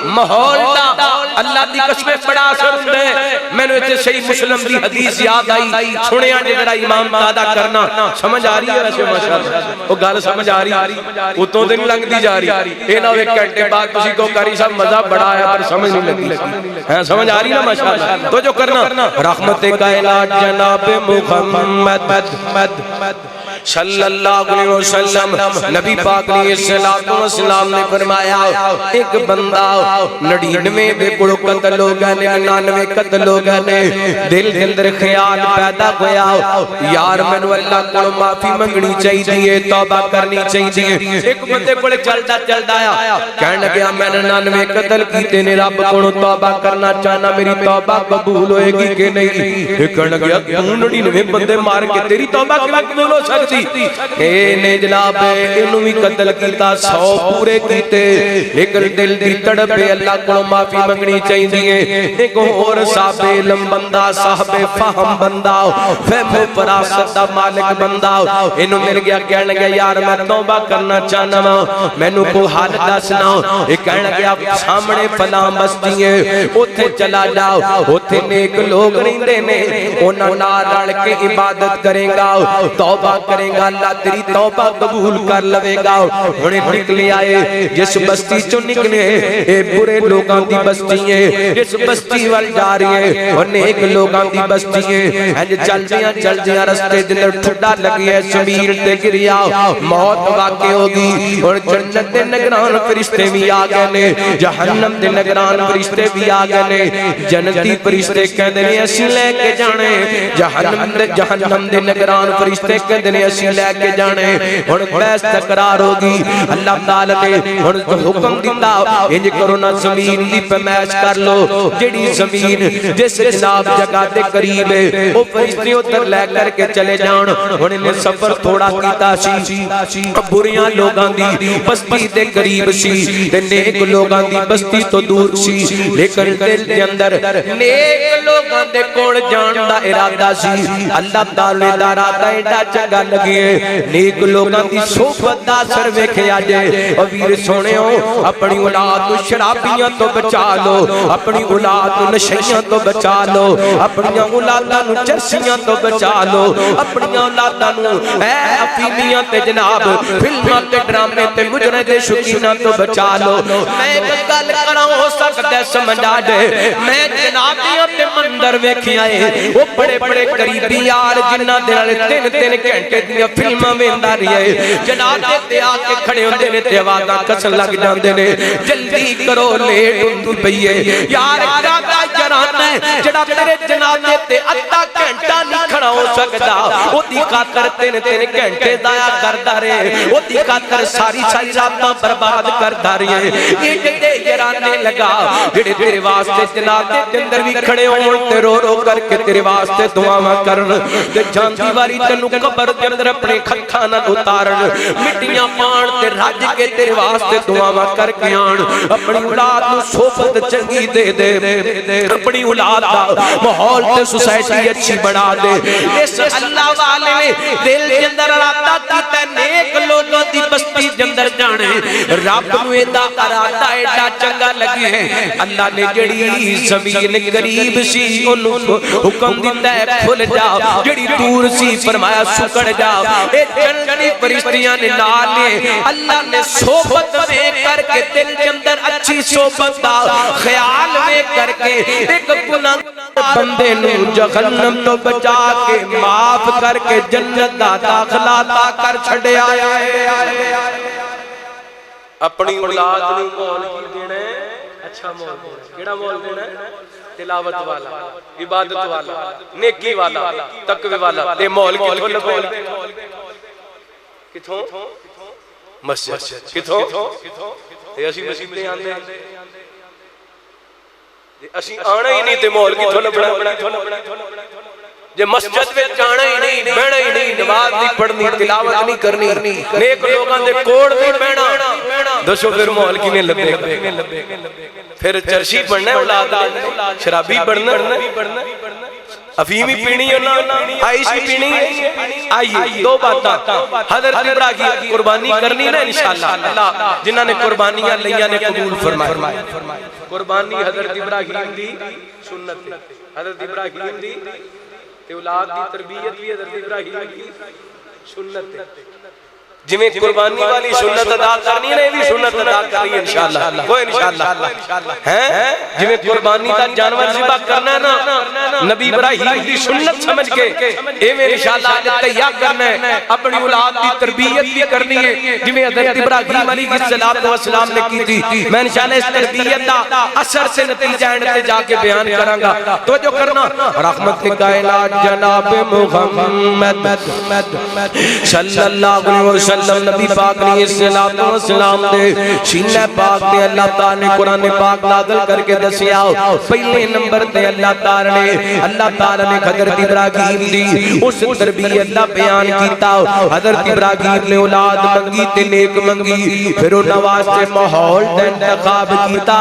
A: ماحول دا اللہ دی قسم بڑا اثر ہوندا ہے میں نے تے صحیح مسلم دی حدیث یاد آئی سنیا جے ذرا امام پیدا کرنا سمجھ آ رہی ہے ویسے ماشاءاللہ او گل سمجھ آ رہی اتوں تے نہیں لنگدی جا رہی اے نہ ایک گھنٹے بعد تسی کو قاری صاحب مزہ بڑا آیا پر سمجھ نہیں لگی ہیں سمجھ آ رہی نا ماشاءاللہ تو جو کرنا رحمت کائنات جناب محمد صلی اللہ علیہ وسلم نبی پاک علیہ السلام نے فرمایا ایک بندہ 99 بے کوڑ قتل ہو گئے 99 قتل ہو گئے دل کے اندر خیال پیدا ہویا یار مینوں اللہ کو معافی منگنی چاہیے توبہ کرنی چاہیے ایک بندے کول چلدا آیا کہنے لگا میں نے 99 قتل کیتے نے رب کو توبہ کرنا چاہنا میری توبہ قبول ہوئے گی کہ نہیں کہنے لگا تو 99 بندے مار کے تیری توبہ کیوں قبول ہو سکتی اے نے جناب انہوں بھی قتل کیتا 100 پورے کیتے لیکن دل دی تڑپے اللہ کو معافی منگنی چاہیے ایک اور صاحب علم بندہ صاحب فہم بندہ فہم و فراست دا مالک بندہ انہوں مل گیا کہنے لگا یار میں توبہ کرنا چاہنا مینوں کو حال دسنا یہ کہنے لگا سامنے فلاں بستی ہے اوتھے چلا جاؤ اوتھے نیک لوگ رہندے نے انہاں نال رل کے عبادت کرے گا توبہ کرے گا اللہ تیری توبہ قبول کر لوے گا ہنے نکلے آئے جس بستی چوں نکلے اے برے لوگاں دی بستی ہے جس بستی وال جا رہی ہے اور نیک لوگاں دی بستی ہے انج چلدیاں رستے دے اندر ٹھڈا لگی ہے زمین تے گریا موت واقع ہوگی اور جنت دے نگران فرشتے بھی آ گئے نے جہنم دے نگران فرشتے بھی آ گئے نے جنتی فرشتے کہندے نے اسی لے کے جانے جہنم دے نگران فرشتے کہندے نے اسی لے کے جانے ہن بحث تکرار ہوگی اللہ تعالی نے ہن حکم دیتا انج کرو نا زمین دی پیمائش کر لو جڑی زمین جس جناب جگہ دے قریب ہے او فرشتے ادھر لے کر کے چلے جان ہن نے سفر تھوڑا کیتا سی بریاں لوگاں دی بستی دے قریب سی تے نیک لوگاں دی بستی تو دور سی لیکن دل دے اندر نیک لوگاں دے کول جان دا ارادہ سی اللہ تعالی دا ارادہ ایڈا چنگا لگے نیک لوگاں دی صحبت دا اثر ویکھیا جے او ویر سونےو اپنی اولاد کو شرابیاں تو بچا لو اپنی اولاد کو نشیاں تو بچا لو اپنی اولاداں نو چرسیاں تو بچا لو اپنی اولاداں نو اے افیمیاں تے جناب فلماں تے ڈرامے تے مجرے دے شکیناں تو بچا لو میں ایک گل کراں ہو سکدا سمجھ آ جائے میں جنابیاں تے مندر ویکھیا اے او بڑے بڑے قریبی یار جنہاں دے نال 3-3 گھنٹے دیاں فلماں ویندا رہے جناب تے آ کے کھڑے ہوندے نے تے آوازاں کسن لگ جاندے نے جلدی کرو لیٹ ہوندی پئی ہے یار کادا جرانا ہے جڑا تیرے جنازے تے ادھا گھنٹہ نہیں کھڑا ہو سکدا او دی خاطر 3-3 گھنٹے ضائع کردا رہے او دی خاطر ساری راتاں برباد کردا رہے یہ جڑے جرانے لگا جڑے تیرے واسطے جنازے دے اندر بھی کھڑے ہون تے رو رو کر کے تیرے واسطے دعاواں کرن تے جاندی واری تینوں قبر دے اندر اپنے کھکھاں نال اتارن مٹیاں پان تے رج کے تیرے واسطے دعاواں کر کے آن اپنی اولاد نو صحبت چنگی دے دے اپنی اولاد دا ماحول تے سوسائٹی اچھی بنا دے اس اللہ والے نے دل دے اندر ارادہ کیتا نیک لوگوں دی بستی دے اندر جانے رب نو ایدا ارادہ ایڈا چنگا لگے اللہ نے جڑی زمین قریب سی اونوں حکم دیندا ہے کھل جا جڑی دور سی فرمایا سکڑ جا اے جنتی فرشتیاں نے نال لے اللہ نے صحبت میں کر کے دل کے اندر اچھی صحبت دا خیال میں کر کے ایک گناہ بندے نو جہنم تو بچا کے معاف کر کے جنت دا داخلہ عطا کر چھڑیا ہے اپنی اولاد نو مول کی دینا ہے اچھا مول دینا کیڑا مول دینا ہے تلاوت والا عبادت والا نیکی والا تقوی والا تے مول کتھوں لبے کتھوں مسجد کتھوں تے اسی مسجد تے آندے اسی آنا ہی نہیں تے مول کتھوں لبنا جے مسجد وچ جانا ہی نہیں بہنا ہی نہیں نماز نہیں پڑھنی تلاوت نہیں کرنی نیک لوگاں دے کوڑ نہیں بہنا دسو پھر مول کیویں لبے پھر چرشی پڑھنا ہے اولاد شرابی پڑھنا افیمی پینی آئیشی پینی آئیے دو باتاں حضرت ابراہیم قربانی کرنی نا انشاءاللہ جنہاں نے قربانیاں لیاں نے قبول فرمائے قربانی حضرت ابراہیم دی سنت حضرت ابراہیم دی اولاد دی تربیت بھی حضرت ابراہیم دی سنت جمیں قربانی والی سنت ادا کرنی ہے بھی سنت ادا کرنی ہے انشاءاللہ کوئی انشاءاللہ ہے جمیں قربانی دا جانور ذبح کرنا ہے نا نبی ابراہیم دی سنت سمجھ کے ایویں انشاءاللہ تیار کرنا ہے اپنی اولاد دی تربیت بھی کرنی ہے جمیں حضرت ابراہیم علیہ السلام نے کی تھی میں انشاءاللہ اس تربیت دا اثر سے نتیجہ تے جا کے بیان کراں گا توجہ کرنا رحمت کائنات جناب محمد صلی اللہ علیہ وسلم نبی پاک نے السلام دے سینہ پاک تے اللہ تعالی نے قرآن پاک نازل کر کے دسیا پہلے نمبر تے اللہ تعالی نے حضرت ابراہیم دی اس تربیت دا بیان کیتا حضرت ابراہیم نے اولاد منگی تے نیک منگی پھر انہاں واسطے ماحول دا انتخاب کیتا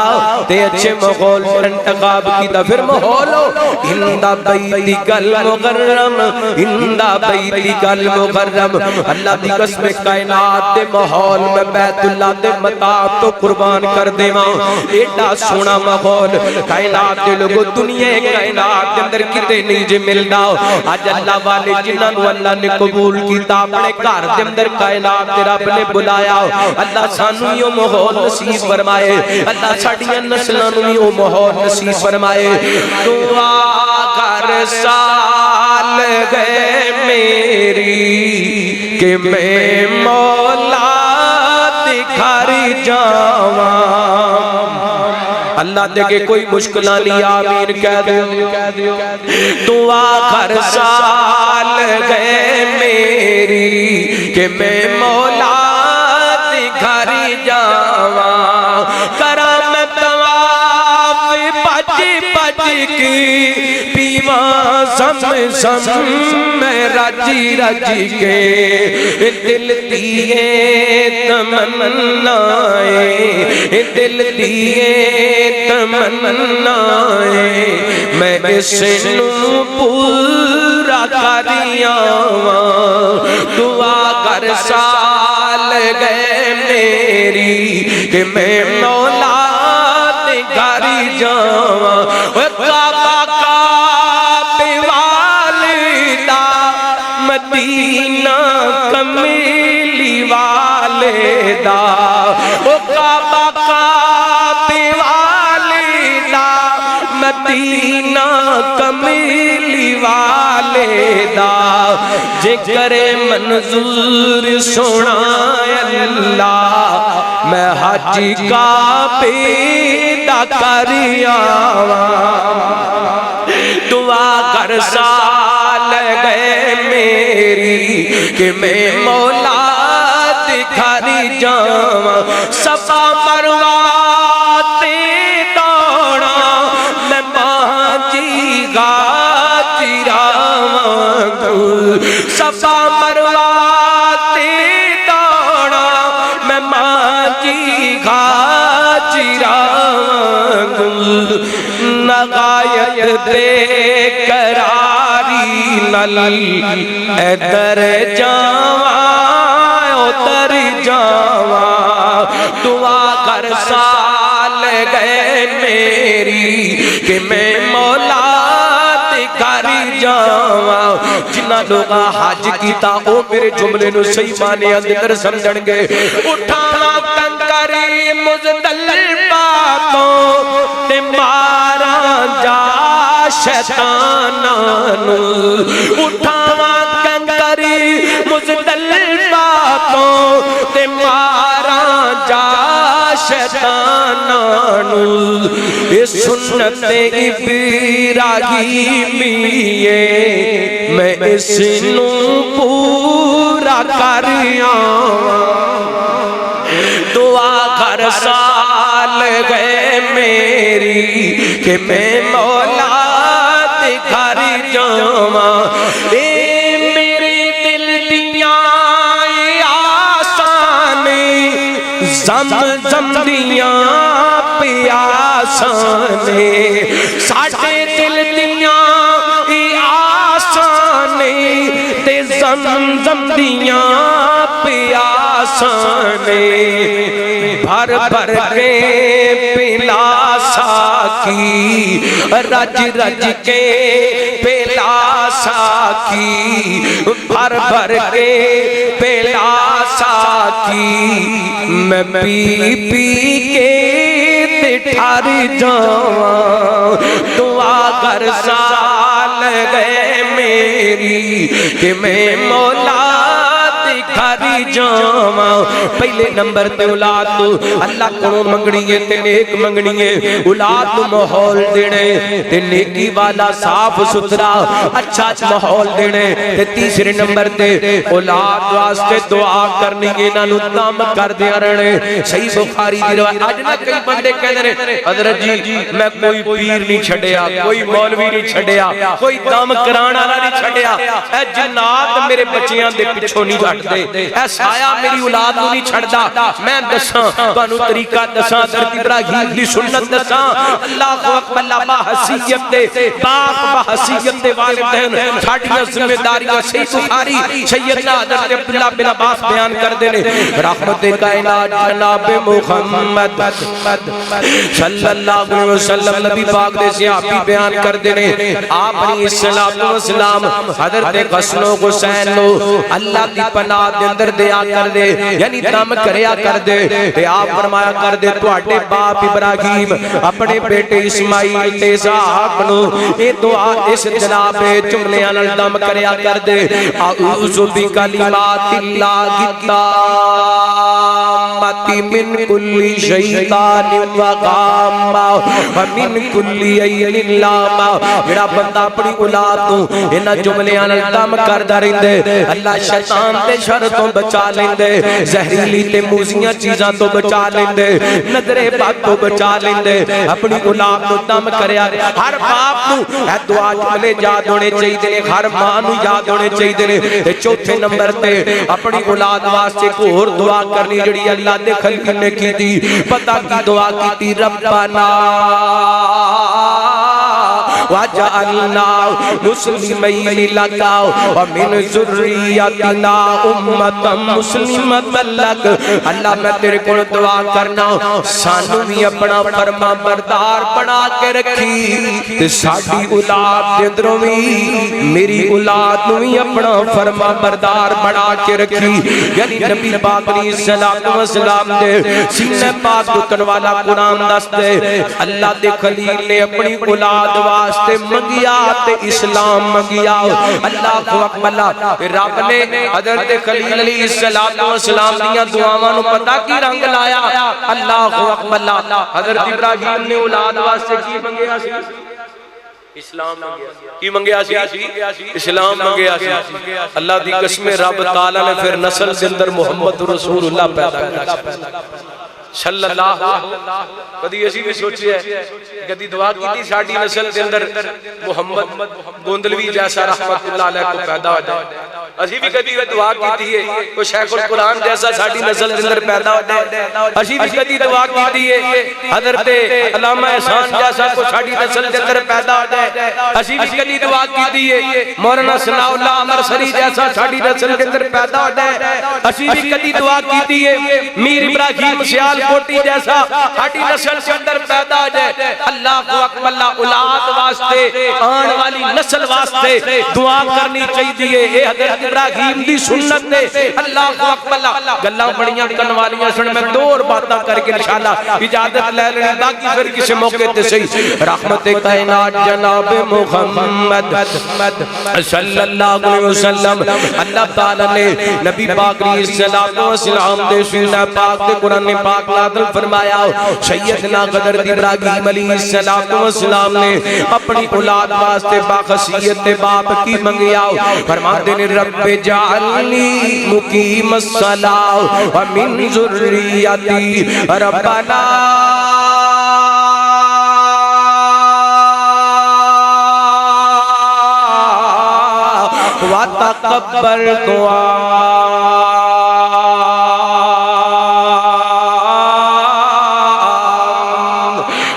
A: تے اچھے ماحول دا انتخاب کیتا پھر ماحول اندا بیت المکرم اندا بیت المکرم اللہ دی قسم کائنات دے ماحول میں بیت اللہ دے متاع تو قربان کر دیواں ایڈا سونا ماحول کائنات دے لوگوں دنیا کائنات دے اندر کتے نہیں جے ملنا آج اللہ والے جنہاں نو اللہ نے قبول کیتا اپنے گھر دے اندر کائنات دے رب نے بلایا اللہ سانو یہ ماحول نصیب فرمائے اللہ ساڈیاں نسلاں نو یہ ماحول نصیب فرمائے دعا کر سال گئے میری کہ میں مولا دکھاری جاواں اللہ دے کے کوئی مشکلہ نہیں آمین کہہ دیو دعا کر سال گئے میری کہ میں مولا دی گھر جاواں کرم طواف بج بج کی پیواں زم میں رج رج کے دل دیے تمنائیں دل دیے تمنائیں میں اس نو پورا کریاں دعا کر سال گئے میری کہ میں مولا دے گھر جاواں کعبہ کعبے والدہ مدینہ کمیلی والدہ کعبہ کعبے والدہ مدینہ کمیلی والدہ ذکر منظور سونا اللہ میں حج کعبے دا کریا دعا کر سال گئے میری کہ میں مولا دے گھر جاواں صفا مروہ تے دوڑا میں ماجی غاجی راواں صفا مروہ تے دوڑا میں ماجی غاجی راواں نغایت بے قراری نل ادھر جاواں ادھر جاواں دعا کر سال گئے میری کہ میں مولا دے گھر جاواں جنہ لوگاں حج کیتا او میرے جملے نو صحیح معنی اندر سمجھن گے اٹھانا کنکری مزدلفہ تو تے مارا جا شیطاناں نو اٹھانا کنکری مزدلفہ تو تے مارا جا شیطاناں نو اے سنت ابراہیمی میں اس نو پورا کریاں دعا کر سال گئے میری کہ میں مولا دے گھر جاواں اے میرے دل دیاں آساں زم دیاں پیاساں ساڈے دل دیاں آساں تے زم دیاں پیاساں بھر بھر کے پلا ساکی رج رج کے پلا ساکی بھر بھر کے پلا ساکی میں پی پی کے تے ٹھر جاواں دعا کر سال گئے میری کہ میں مولا دے گھر جاواں پہلے نمبر تے اولاد تو اللہ کو منگنی ہے تے نیک منگنی ہے اولاد تو ماحول دینے تے نیکی والا صاف ستھرا اچھا ماحول دینے تے تیسرے نمبر تے اولاد واسطے دعا کرنی ہے انہاں نوں دم کر دیا رہنے صحیح بخاری دی روایت اج نہ کئی بندے کہندے نے حضرت جی میں کوئی پیر نہیں چھڈیا کوئی مولوی نہیں چھڈیا کوئی دم کرانا والا نہیں چھڈیا اے جنات میرے بچیاں دے پیچھے نہیں ہٹدے اے سایہ میری اولاد نوں نہیں چھڑدا میں دساں تانوں طریقہ دساں حضرت ابراہیم دی سنت دساں اللہ اکبر اللہ بحیثیت دے باپ بحیثیت دے والدین ساڈیاں ذمہ داریاں صحیح بخاری سیدنا حضرت عبداللہ بن عباس بیان کردے نے رحمت کائنات جناب محمد صلی اللہ علیہ وسلم نبی پاک دے صحابی بیان کردے نے آپ علیہ السلام حضرت حسن و حسین نو اللہ دی پناہ دے اندر دیا کر دے یعنی دم کریا کر دے تے آپ فرمایا کر دے تواڈے باپ ابراہیم اپنے بیٹے اسماعیل تے اسحاق نو اے دعا اس جناب جملیاں نال دم کریا کر دے اعوذ بکلمات اللہ التامات کی من کل شیطان وغام ومن کل عین لام جڑا بندہ اپنی اولاد تو انہاں جملیاں نال دم کردا رہندے اللہ شیطان تے شر تو بچا لیندے زہریلی تے موذیاں چیزاں تو بچا لیندے نظر بد تو بچا لیندے اپنی اولاد نو دم کریا ہر باپ نو اے دعا جملے یاد ہونے چاہیے ہر ماں نو یاد ہونے چاہیے تے چوتھے نمبر تے اپنی اولاد واسطے کو اور دعا کرنی جڑی اللہ دے خلیل نے کی تھی پتہ کی دعا کی تھی ربنا وجعلنا مسلمین لک ومن ذریتنا امتا مسلمتا لک اللہ میں تیرے کو دعا کرنا سانو بھی اپنا فرما بردار بنا کے رکھی تے ساڈی اولاد دے اندروں بھی میری اولاد نو بھی اپنا فرما بردار بنا کے رکھی یعنی نبی پاک علیہ السلام دے سینے پاک اتن والا قرآن دس دے اللہ دے خلیل نے اپنی اولاد واسطے منگیا تے اسلام منگیا اللہ اکبر رب نے حضرت خلیل علیہ السلام دیاں دعاواں نو پتہ کی رنگ لایا اللہ اکبر حضرت ابراہیم نے اولاد واسطے کی منگیا سی اسلام منگیا کی منگیا سی اسلام منگیا سی اللہ دی قسم رب تعالی نے پھر نسل کے اندر محمد رسول اللہ پیدا کیا صلی اللہ کدی اسی بھی سوچی ہے کدی دعا کی تھی ساڑھی نسل کے اندر محمد گوندلوی جیسا رحمت اللہ علیہ کو پیدا ہو جائے اسی بھی کدی دعا کی تھی کوئی شیخ القرآن جیسا ساڑھی نسل کے اندر پیدا ہو جائے اسی بھی کدی دعا کی تھی حضرت علامہ احسان جیسا کوئی ساڑھی نسل کے اندر پیدا ہو جائے اسی بھی کدی دعا کی تھی مولانا ثناء اللہ عمر سری جیسا ساڑھی نسل کے اندر پیدا ہو جائے اسی بھی کدی دعا کی تھی میر ابراہیم سیال کوٹی جیسا ہٹی نسل کے اندر پیدا ہو جائے اللہ اکبر اولاد واسطے آن والی نسل واسطے دعا کرنی چاہیے اے حضرت ابراہیم دی سنت دے اللہ اکبر گلاں بڑیاں کن والیاں سن میں دو اور باتاں کر کے انشاءاللہ اجازت لے لیں باقی پھر کسی موقع تے صحیح رحمت کائنات جناب محمد صلی اللہ علیہ وسلم اللہ تعالی نے نبی پاک علیہ السلام دے سینہ پاک دے قرآن پاک نازل فرمایا سیدنا حضرت ابراہیم علیہ السلام نے اپنی اولاد واسطے باخصیت باپ کی منگیا فرماتے نے رب جعلنی مقیم الصلاۃ ومن ذریتی ربنا وتقبل دعا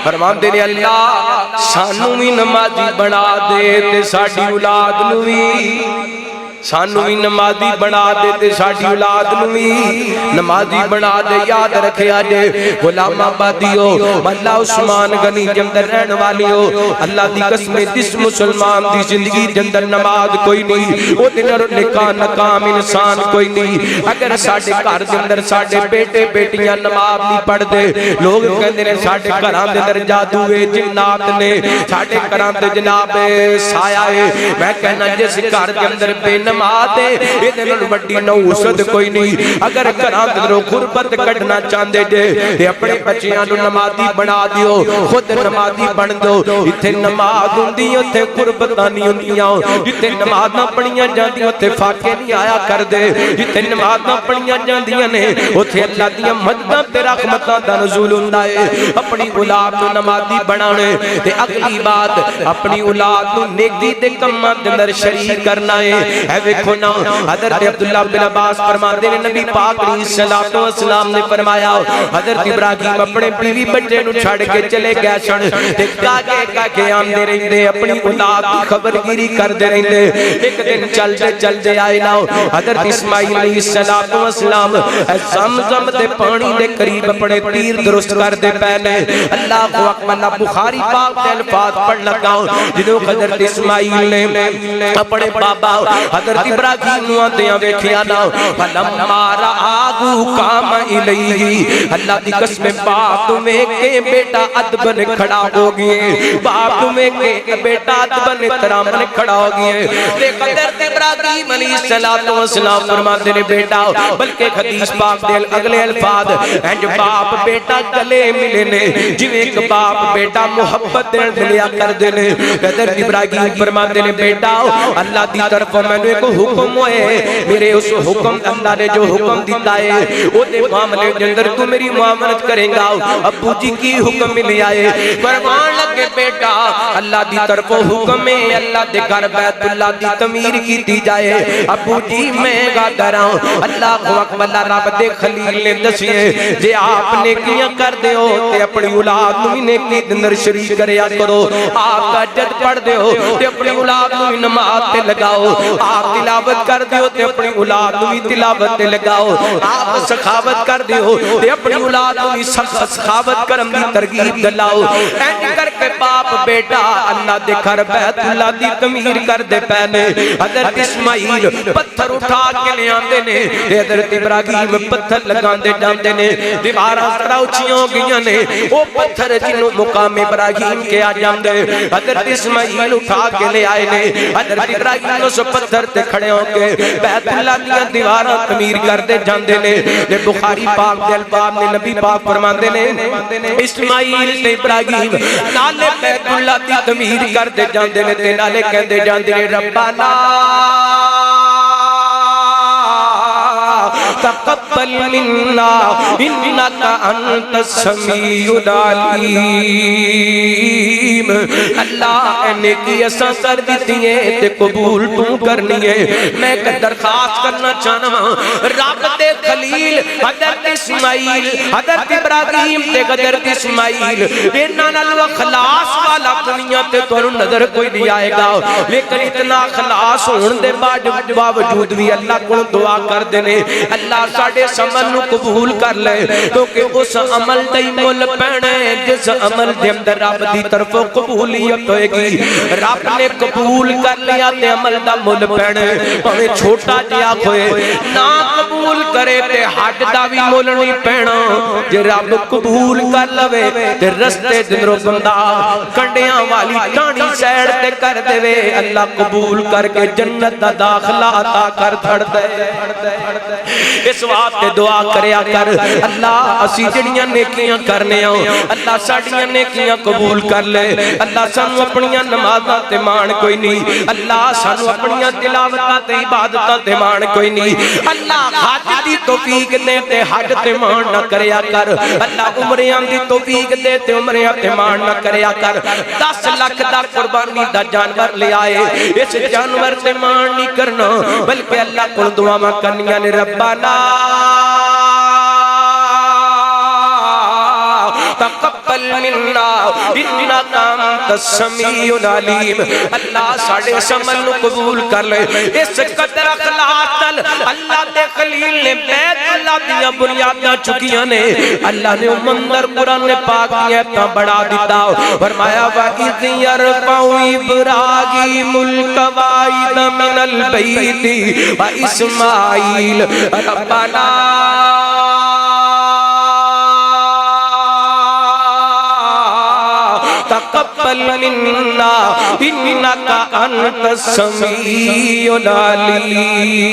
A: فرماندے نے اللہ سانو بھی نمازی بنا دے تے ساڈی اولاد نو بھی سانو بھی نمازی بنا دے تے ساڈی اولاد نو بھی نمازی بنا دے یاد رکھے آجے غلام آبادیو اللہ عثمان غنی جندر رہن والیو اللہ دی قسم جس مسلمان دی زندگی جندر نماز کوئی نہیں او دنر نکاح نکام انسان کوئی نہیں اگر ساڑھے کار جندر ساڑھے بیٹے بیٹیاں نماز نہیں پڑھ دے لوگ کہندے نے ساڑھے کرام جندر جادوے جنات نے ساڑھے کرام دے جناب سایہ ہے میں کہنا جس کار جندر بے نماز دے ادھر بڑی نوسد کوئی نہیں اگر کرام دلو غربت کٹنا چاندے دے اپنے بچیاں نو نمازی بنا دیو خود نمازی بن دو اتھے نماز ہوندی اتھے غربتاں نہیں ہوندیاں جتھے نماز نہ پڑھیاں جاندیاں اتھے فاقے نہیں آیا کر دے جتھے نماز نہ پڑھیاں جاندیاں نے اتھے اللہ دیاں مدداں تے رحمتاں دا نزول ہوندا ہے اپنی اولاد نو نمازی بنانے تے اگلی بات اپنی اولاد نو نیکی دے کماں دے اندر شریک کرنا ہے اے ویکھو نا حضرت عبداللہ بن عباس فرماتے ہیں نبی پاک علیہ السلام نے فرمایا حضرت ابراہیم اپنے بیوی بچے نو چھڑ کے چلے گئے سن تے کاکے آندے رہندے اپنی اولاد کی خبرگیری کردے رہندے ایک دن چلدے آئے نا حضرت اسماعیل علیہ السلام زمزم دے پانی دے قریب اپنے تیر درست کردے پہلے اللہ اکبر بخاری پاک دے الفاظ پڑھ لگا جنہوں حضرت اسماعیل نے اپنے بابا حضرت ابراہیم نو آندیاں ویکھیا نا فلما رآہو قام الیہ اللہ دی قسم باپ میں کہ بیٹا ادبن کھڑا ہو گئے باپ میں کہ بیٹا ادبن ترامن کھڑا ہو گئے دیکھ حضرت ابراہیم علیہ السلام فرماتے نے بیٹا بلکہ حدیث پاک دے اگلے الفاظ انج باپ بیٹا گلے ملے نے جویں ایک باپ بیٹا محبت دلیا کر دے نے حضرت ابراہیم فرماتے نے بیٹا اللہ دی طرف میں نے ایک حکم ہوئے میرے اس حکم اللہ نے جو حکم دیتا ہے وہ دے معاملے کے اندر تو میری معاملت کریں گا ابو جی کی حکم ملے آئے فرمان لگے بیٹا اللہ دی طرف حکم ہے اللہ دے گھر بیت اللہ دی تعمیر کی دی جائے ابو جی میں گا ڈراؤں اللہ اکبر رب دے خلیل نے دسیے جے آپ نے کیا کر دے ہو تے اپنی اولاد نو نیکی دے اندر شریک کریا کرو آپ کا جد پڑھ دے ہو تے اپنی اولاد نو نماز تے لگاؤ آپ تلاوت کر دے ہو تے اپنی اولاد نو تلاوت تے لگاؤ آپ سخاوت کر دے ہو تے اپنی اولاد نو سخاوت کرم دی ترغیب دلاؤ اینج کر کے باپ بیٹا اللہ دے گھر بیت اللہ دی تعمیر کر دے پہنے حضرت اسماعیل پتھر اٹھا کے لے آندے نے حضرت ابراہیم پتھر لگاندے جاندے نے دیواراں ذرا اونچیاں ہو گئیاں نے وہ پتھر جنوں مقام ابراہیم کے آ جاندے حضرت اسماعیل اٹھا کے لے آئے نے حضرت ابراہیم اس پتھر تے کھڑے ہو کے بیت اللہ دی دیواراں تعمیر کردے جاندے نے بخاری پاک دے الفاظ میں نبی پاک فرماندے نے اسماعیل تے ابراہیم نالے بیت اللہ دی تعمیر کردے جاندے نے تے نالے کہندے جاندے نے ربنا تقبل منا انکا انت السمیع العلیم اللہ نیکی اساں کر دیتی ہے تے قبول تو کرنی ہے میں ایک درخواست کرنا چاہنا رب دے خلیل حضرت اسماعیل حضرت ابراہیم تے حضرت اسماعیل انہاں نال اخلاص والا دنیا تے تانوں نظر کوئی نہیں آئے گا لیکن اتنا اخلاص ہون دے باوجود بھی اللہ کو دعا کر دینے اللہ ساڑے عمل نو قبول کر لے کیونکہ اس عمل دی مل پینے جس عمل دے اندر رب دی طرف قبولیت ہوئے گی رب نے قبول کر لیا تے عمل دا مل پینے ہمیں چھوٹا جیا ہوئے نہ قبول کرے تے حد دا بھی مل نہیں پینا جے رب قبول کر لوے تے رستے دنرو بندہ کنڈیاں والی کانی سیڑ تے کر دے وے اللہ قبول کر کے جنت دا داخلہ عطا کر دھڑ دے اس واسطے دعا کریا کر اللہ اسی جڑیاں نیکیاں کرنے ہوں اللہ ساڑیاں نیکیاں قبول کر لے اللہ سانو اپنیاں نمازاں تے مان کوئی نہیں اللہ سانو اپنیاں تلاوتاں تے عبادتاں تے مان کوئی نہیں اللہ حج دی توفیق دے تے حج تے مان نہ کریا کر اللہ عمریاں دی توفیق دے تے عمریاں تے مان نہ کریا کر 10 لاکھ دا قربانی دا جانور لے آئے اس جانور تے مان نہیں کرنا بلکہ اللہ کو دعاواں کرنیاں نے ربنا تقبل منا انکا انت السمیع العلیم اللہ ساڑے عمل نو قبول کر لے اس قدر اخلاص نال اللہ دے خلیل نے بیت اللہ دیاں بنیاداں چکیاں نے اللہ نے منظر قرآن پاک یہ تا بڑا دیتا فرمایا وَإِذْ يَرْفَعُ إِبْرَاهِيمُ الْقَوَاعِدَ مِنَ الْبَيْتِ وَإِسْمَاعِيلُ رَبَّنَا تقبل منا انکا انت السمیع العلیم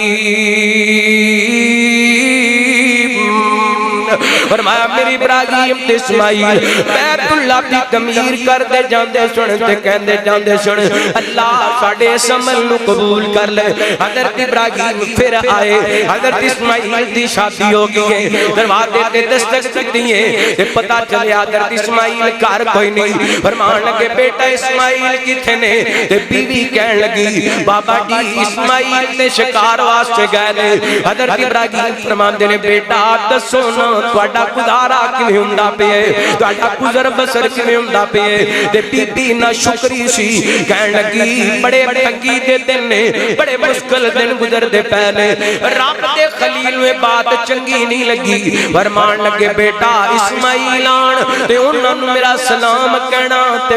A: فرمایا میری ابراہیم تے اسماعیل بیت اللہ دی تعمیر کر دے جاندے سن تے کہندے جاندے سن اللہ ساڈے اس عمل نو قبول کر لے حضرت ابراہیم پھر آئے حضرت اسماعیل دی شادی ہو گئی ہے دروازے تے دستک دتی ہے تے پتہ چلیا حضرت اسماعیل گھر کوئی نہیں فرمان لگے بیٹا اسماعیل کتھے نے تے بیوی کہن لگی بابا جی اسماعیل تے شکار واسطے گئے نے حضرت ابراہیم فرماندے نے بیٹا دسو نا ਤੁਹਾਡਾ ਗੁਜ਼ਾਰਾ ਕਿਵੇਂ ਹੁੰਦਾ ਪਿਆ, ਤੁਹਾਡਾ ਗੁਜ਼ਰ ਬਸਰ ਕਿਵੇਂ ਹੁੰਦਾ ਪਿਆ। ਤੇ ਬੀਬੀ ਨਾ ਸ਼ੁਕਰੀ ਸੀ, ਕਹਿਣ ਲੱਗੀ ਬੜੇ ਤੰਗੀ ਦੇ ਦਿਨ ਨੇ, ਬੜੇ ਮੁਸ਼ਕਲ ਦਿਨ ਗੁਜ਼ਰਦੇ ਪਏ ਨੇ। ਰੱਬ ਦੇ ਖਲੀਲ ਨੂੰ ਇਹ ਬਾਤ ਚੰਗੀ ਨਹੀਂ ਲੱਗੀ, ਫਰਮਾਨ ਲੱਗੇ ਬੇਟਾ ਇਸਮਾਈਲ ਆਣ ਤੇ ਉਹਨਾਂ ਨੂੰ ਮੇਰਾ ਸਲਾਮ ਕਹਿਣਾ ਤੇ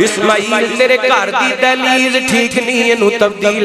A: ਇਸਮਾਈਲ ਤੇਰੇ ਘਰ ਦੀ ਦਹਲੀਜ਼ ਠੀਕ ਨਹੀਂ, ਇਹਨੂੰ ਤਬਦੀਲ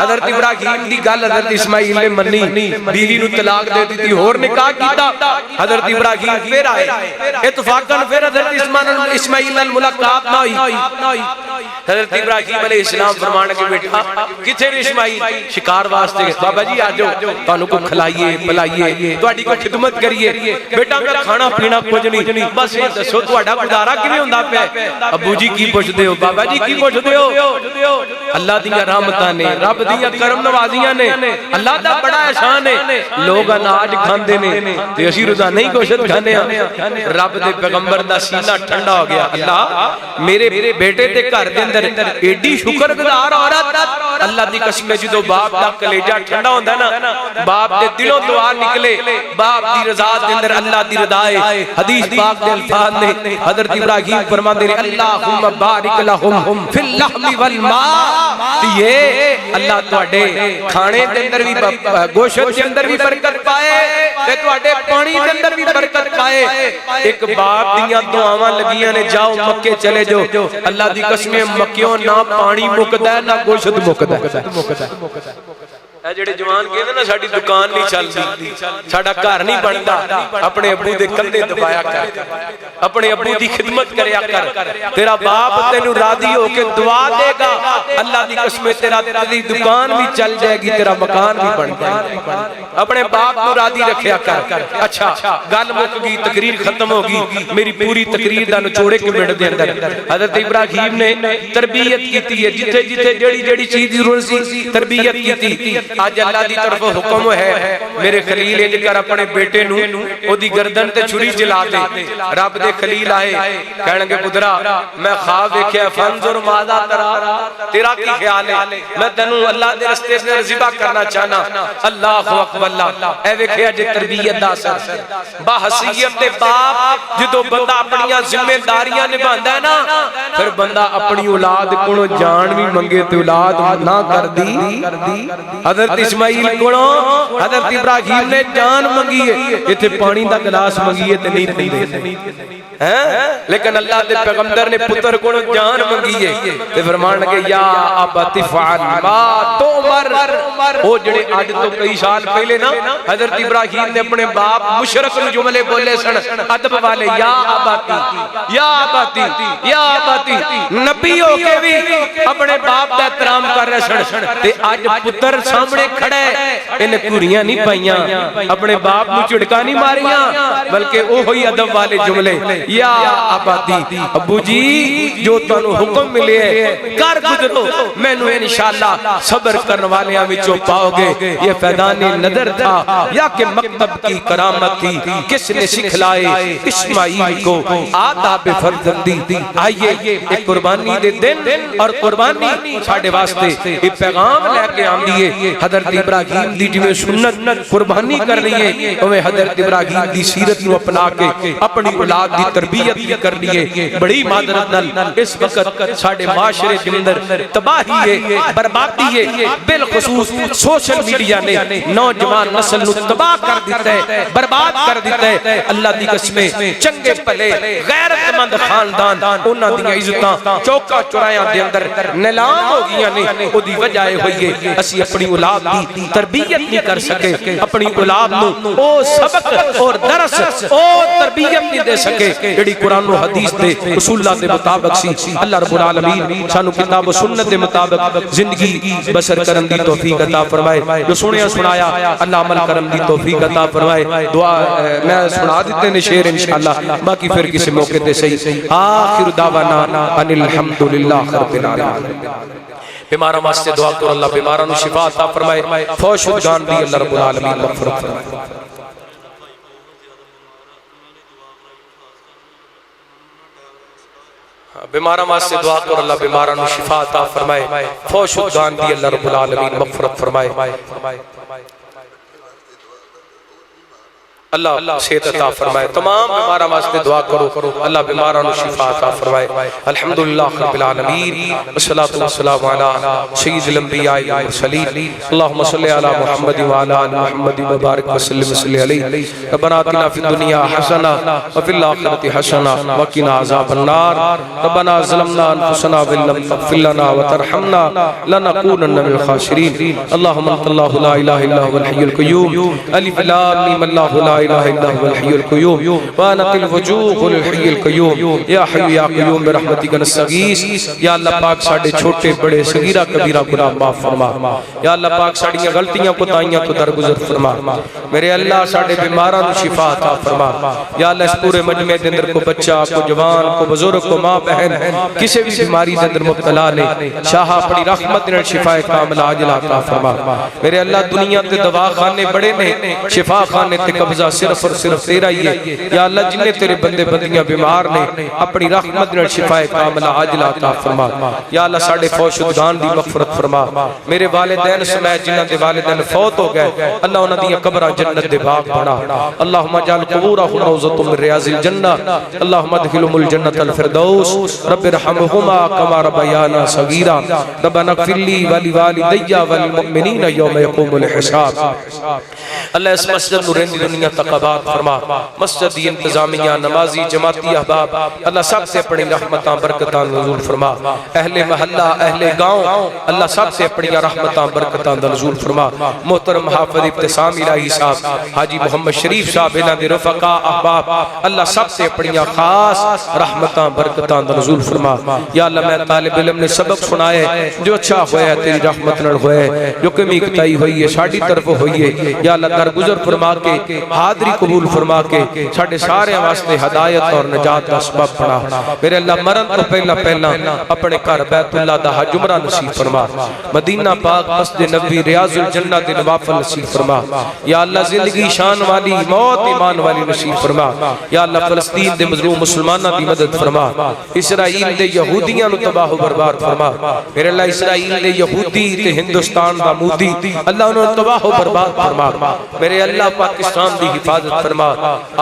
A: حضرت ابراہیم دی گل حضرت اسماعیل نے منی، بیوی نو طلاق دے دی، اور نکاح کیتا، حضرت ابراہیم پھر آئے، اتفاقاً پھر حضرت اسماعیل نال ملاقات نہ ہوئی۔ حضرت ابراہیم علیہ السلام فرمان کے بیٹا کتھے نے اسماعیل؟ شکار واسطے بابا جی آجو تانوں کو کھلائیے پلائیے تہاڈی کو خدمت کریے، بیٹا میرا کھانا پینا کچھ نہیں، بس یہ دسو تہاڈا گزارا کیویں ہوندا پیا؟ ابو جی کی پوچھدے ہو، بابا جی کی پوچھدے ہو؟ اللہ دیاں رحمتاں نے، رب دیاں کرم نوازیاں نے، اللہ دا بڑا احسان ہے، لوگ اناج کھاندے نے تے اسی روزانہ ہی گوشت کھانے ہاں۔ رب دے پیغمبر دا سینہ ٹھنڈا ہو گیا، اللہ میرے بیٹے دے گھر دے اندر ایڈی شکر گزار عورت، اللہ دی قسم جدوں باپ دا کلیجہ ٹھنڈا ہوندا نا، باپ دے دلوں دعا نکلے، باپ دی رضا دے اندر اللہ دی رضا ہے۔ حدیث پاک دے الفاظ نے حضرت ابراہیم فرماندے نے اللہم بارک لہم فی اللحم والماء، یہ اللہ تواڈے کھانے دے اندر بھی گوشت دے اندر بھی برکت پائے تے تواڈے پانی دے اندر بھی برکت پائے۔ ایک باپ دیاں دعاواں لگیاں نے، جاؤ مکے چلے جو، اللہ دی قسم مکیوں نہ پانی مکدا ہے نہ گوشت مکدا ہے۔ اے جڑے جوان کہندے نا ساڈی دکان نہیں چلدی، ساڈا گھر نہیں بندا، اپنے ابو دے کندھے دبایا کر، اپنے ابو دی خدمت کریا کر، تیرا باپ تینوں راضی ہو کے دعا دے گا، اللہ دی قسم تیری دکان بھی چل جائے گی، تیرا مکان بھی بن جائے گا۔ اپنے باپ کو راضی رکھیا کر۔ اچھا گل مک گئی، تقریر ختم ہو گئی، میری پوری تقریر دا نچوڑے کے منٹ دے اندر حضرت ابراہیم نے تربیت کیتی ہے، جتھے جتھے جڑی جڑی چیز ضرورت سی تربیت کیتی۔ آج اللہ دی طرف حکم ہے میرے خلیل انج کر اپنے بیٹے نو او دی گردن تے چھری چلا دے۔ رب دے خلیل آئے کہن گے پترا میں خواب ویکھیا فانظر ماذا ترا، تیرا کی خیال ہے؟ میں تینوں اللہ دے رستے سے ذبح کرنا چاہنا۔ اللہ اکبر اللہ، اے ویکھیا جے تربیت دا اثر با حیثیت باپ جدوں بندہ اپنی ذمہ داریاں نبھاندا ہے نا، پھر بندہ اپنی اولاد کولوں جان بھی منگے تے اولاد نہ کر دی۔ حضرت اسماعیل کولوں حضرت ابراہیم نے جان منگی ہے، ایتھے پانی دا گلاس منگی ہے تے نہیں پیندے، لیکن اللہ دے پیغمبر نے پتر کولوں جان منگی ہے تے فرمان لگے یا ابت فعل ما تؤمر۔ او جڑے اج تو کئی سال پہلے نا حضرت ابراہیم نے اپنے باپ مشرک نو جملے بولے سن ادب والے، یا اباتی یا اباتی یا اباتی، نبی ہو کے بھی اپنے باپ دا احترام کر رہے سن تے اج پتر سامنے کھڑا ہے، انہیں کوریاں نہیں پائیاں، اپنے باپ نو چڑکا نہیں ماریاں، بلکہ اوہی ادب والے جملے یا اباتی، ابو جی جو تانوں حکم ملے ہے کر گزرو، میں نو انشاءاللہ صبر کرنے والیاں وچوں پاؤ گے۔ یہ فیضان نظر تھا یا کہ مکتب کی کرامت تھی، کس نے سکھلائے اسماعیل کو آداب فرزندی۔ آئیے ایک قربانی دے دن اور قربانی ساڈے واسطے ایک پیغام لے کے آندی ہے۔ حضرت ابراہیم دی جویں سنت قربانی کر رہی ہے، اویں حضرت ابراہیم دی سیرت نو اپنا کے اپنی اولاد دی تربیت بھی کر لیے۔ بڑی معذرت نال اس وقت ساڈے معاشرے دے اندر تباہی ہے، بربادی ہے، بالخصوص سوشل میڈیا نے نوجوان نسل نو تباہ کر دیتا ہے، برباد کر دیتا ہے۔ اللہ دی قسمیں چنگے بھلے غیرت مند خاندان انہاں دی عزتاں چوکا چوراہاں دے اندر نیلام ہو گئیاں نے، او دی وجہ ہوئی ہے اسی اپنی اولاد دی تربیت نہیں کر سکے، اپنی اولاد نو او سبق اور درس او تربیت نہیں دے سکے جڑی قرآن و حدیث دے اصولات دے مطابق سی۔ اللہ رب العالمین سانو کتاب و سنت دے مطابق زندگی بسر کرن دی توفیق عطا فرمائے، جو سنیا سنایا اللہ عمل کرن دی توفیق عطا فرمائے۔ دعا میں سنا دیتے نے شعر انشاءاللہ، باقی پھر کسی موقع تے صحیح۔ آخر دعوانا ان الحمدللہ رب العالمین۔ بیماراں واسطے دعا کرو اللہ بیماراں نو شفا عطا فرمائے، فوش شدگان دی اللہ رب العالمین مغفرت فرمائے۔ بیماراں واسطے دعا کرو اللہ بیماراں نو شفا عطا فرمائے، فوش شدگان دی اللہ رب العالمین مغفرت فرمائے۔ اللہ صحت عطا فرمائے. تمام بیماراں واسطے دعا کرو اللہ بیماراں نو شفا عطا فرمائے. الحمدللہ رب العالمین والصلاۃ والسلام علی سید الانبیاء والمرسلین. اللهم صل علی محمد وعلی آل محمد وبارک وسلم وصلی علیہ. ربنا آتنا فی الدنیا حسنہ وفی الآخرۃ حسنہ وقنا عذاب النار. ربنا ظلمنا انفسنا وان لم تغفر لنا وترحمنا لنکونن من الخاسرین. اللهم انت اللہ لا الہ الا هو الحی القیوم الف لام میم اللہ لا الہ الا هو الحی القیوم وانت الوجوہ للحی القیوم یا حی یا قیوم برحمتک نستغیث. یا اللہ پاک ساڈے چھوٹے بڑے صغیرہ کبیرہ گناہ معاف فرما. یا اللہ پاک ساڈیاں غلطیاں کوتاہیاں تو درگزر فرما. میرے اللہ ساڈے بیماراں نو شفا عطا فرما. یا اللہ اس پورے مجمع دے اندر کو بچہ کو جوان کو بزرگ کو ماں بہن کسی بھی بیماری دے اندر مبتلا نے شاہ اپنی رحمت نال شفا کاملہ عاجلہ عطا فرما. میرے اللہ دنیا تے دوا خانے بڑے نے شفا خانے تے قبضہ صرف اور صرف تیرا ہی ہے. یا اللہ جنہیں تیرے بندے بندیاں بیمار نے اپنی رحمت نال شفا کاملہ عاجلہ عطا فرما. یا اللہ ساڈے فوت شدگان دی مغفرت فرما. میرے والدین سمیت جنہاں دے والدین فوت ہو گئے اللہ انہاں دی قبراں جنت دے باغ بنا. اللہم اجعل قبورہم روضۃ من ریاض الجنہ. اللہم ادخلہم الجنۃ الفردوس. رب ارحمہما کما ربیانا صغیرا. ربنا اغفر لی ولوالدی والمؤمنین یوم یقوم الحساب. اللہ اس مسجد نو رہندی دنیا تک آباد فرما. مسجد دی انتظامیہ نمازی جماعتی احباب اللہ سب سے اپنی رحمتاں برکتاں نزول فرما. اہل محلہ اہل گاؤں اللہ سب سے اپنی رحمتاں برکتاں نزول فرما. محترم حافظ ابتسام الہی صاحب حاجی محمد شریف صاحب انہاں دے رفقا احباب اللہ سب سے اپنی خاص رحمتاں برکتاں نزول فرما. یا اللہ میں طالب علم نے سبق سنائے جو اچھا ہویا ہے تیری رحمت نال ہویا ہے جو کمی کتائی ہوئی ہے ساڈی طرف ہوئی ہے. یا اللہ درگزر فرما کے حاضری قبول فرما کے ساڈے سارے واسطے ہدایت اور نجات کا سبب بنا. میرے اللہ مرن تو پہلا اپنے گھر بیت اللہ دا حج عمرہ نصیب فرما. مدینہ پاک مسجد نبوی ریاض الجنہ دے نوافل نصیب فرما. یا اللہ زندگی شان والی موت ایمان والی نصیب فرما. یا اللہ فلسطین دے مظلوم مسلماناں دی مدد فرما. اسرائیل دے یہودیاں نو تباہ و برباد فرما. میرے اللہ اسرائیل دے یہودی تے ہندوستان دا مودی اللہ انہوں تباہ و برباد فرما. میرے اللہ پاکستان دی حفاظت فرما.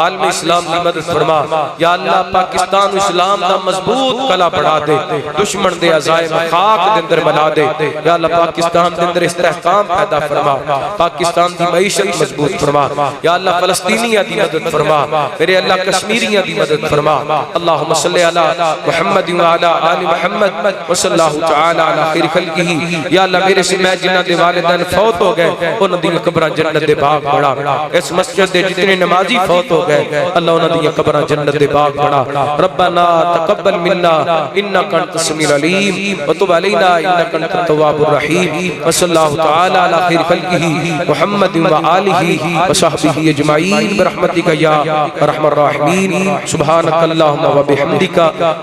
A: عالم اسلام دی مدد فرما. یا اللہ پاکستان اسلام دا مضبوط کلا بڑھا دے. دشمن دے عزائم خاک دے اندر ملا دے. یا اللہ پاکستان دے اندر استحکام پیدا فرما. پاکستان دی معیشت مضبوط فرما. یا اللہ فلسطینیہ دی مدد فرما. میرے اللہ کشمیریہ دی مدد فرما. اللہم صلی علی محمد وعلی آل محمد وصلی اللہ تعالی علی خیر خلقہ. یا اللہ میرے سمیت جنہاں دے والدین فوت ہو گئے انہاں دی قبراں جنت دے باغ بنا. اس مسجد دے جتنے نمازی فوت ہو گئے اللہ انہاں دی قبراں جنت دے باغ بنا. ربنا تقبل منا انک انت السمیع العلیم وتب علینا انک انت التواب الرحیم. وصلی اللہ تعالی علی خیر خلقہ محمد وآلہ وصحبہ اجمعین برحمتک یا ارحم الراحمین. سبحانک اللہم وبحمدک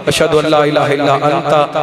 A: اشہد ان لا الہ الا انت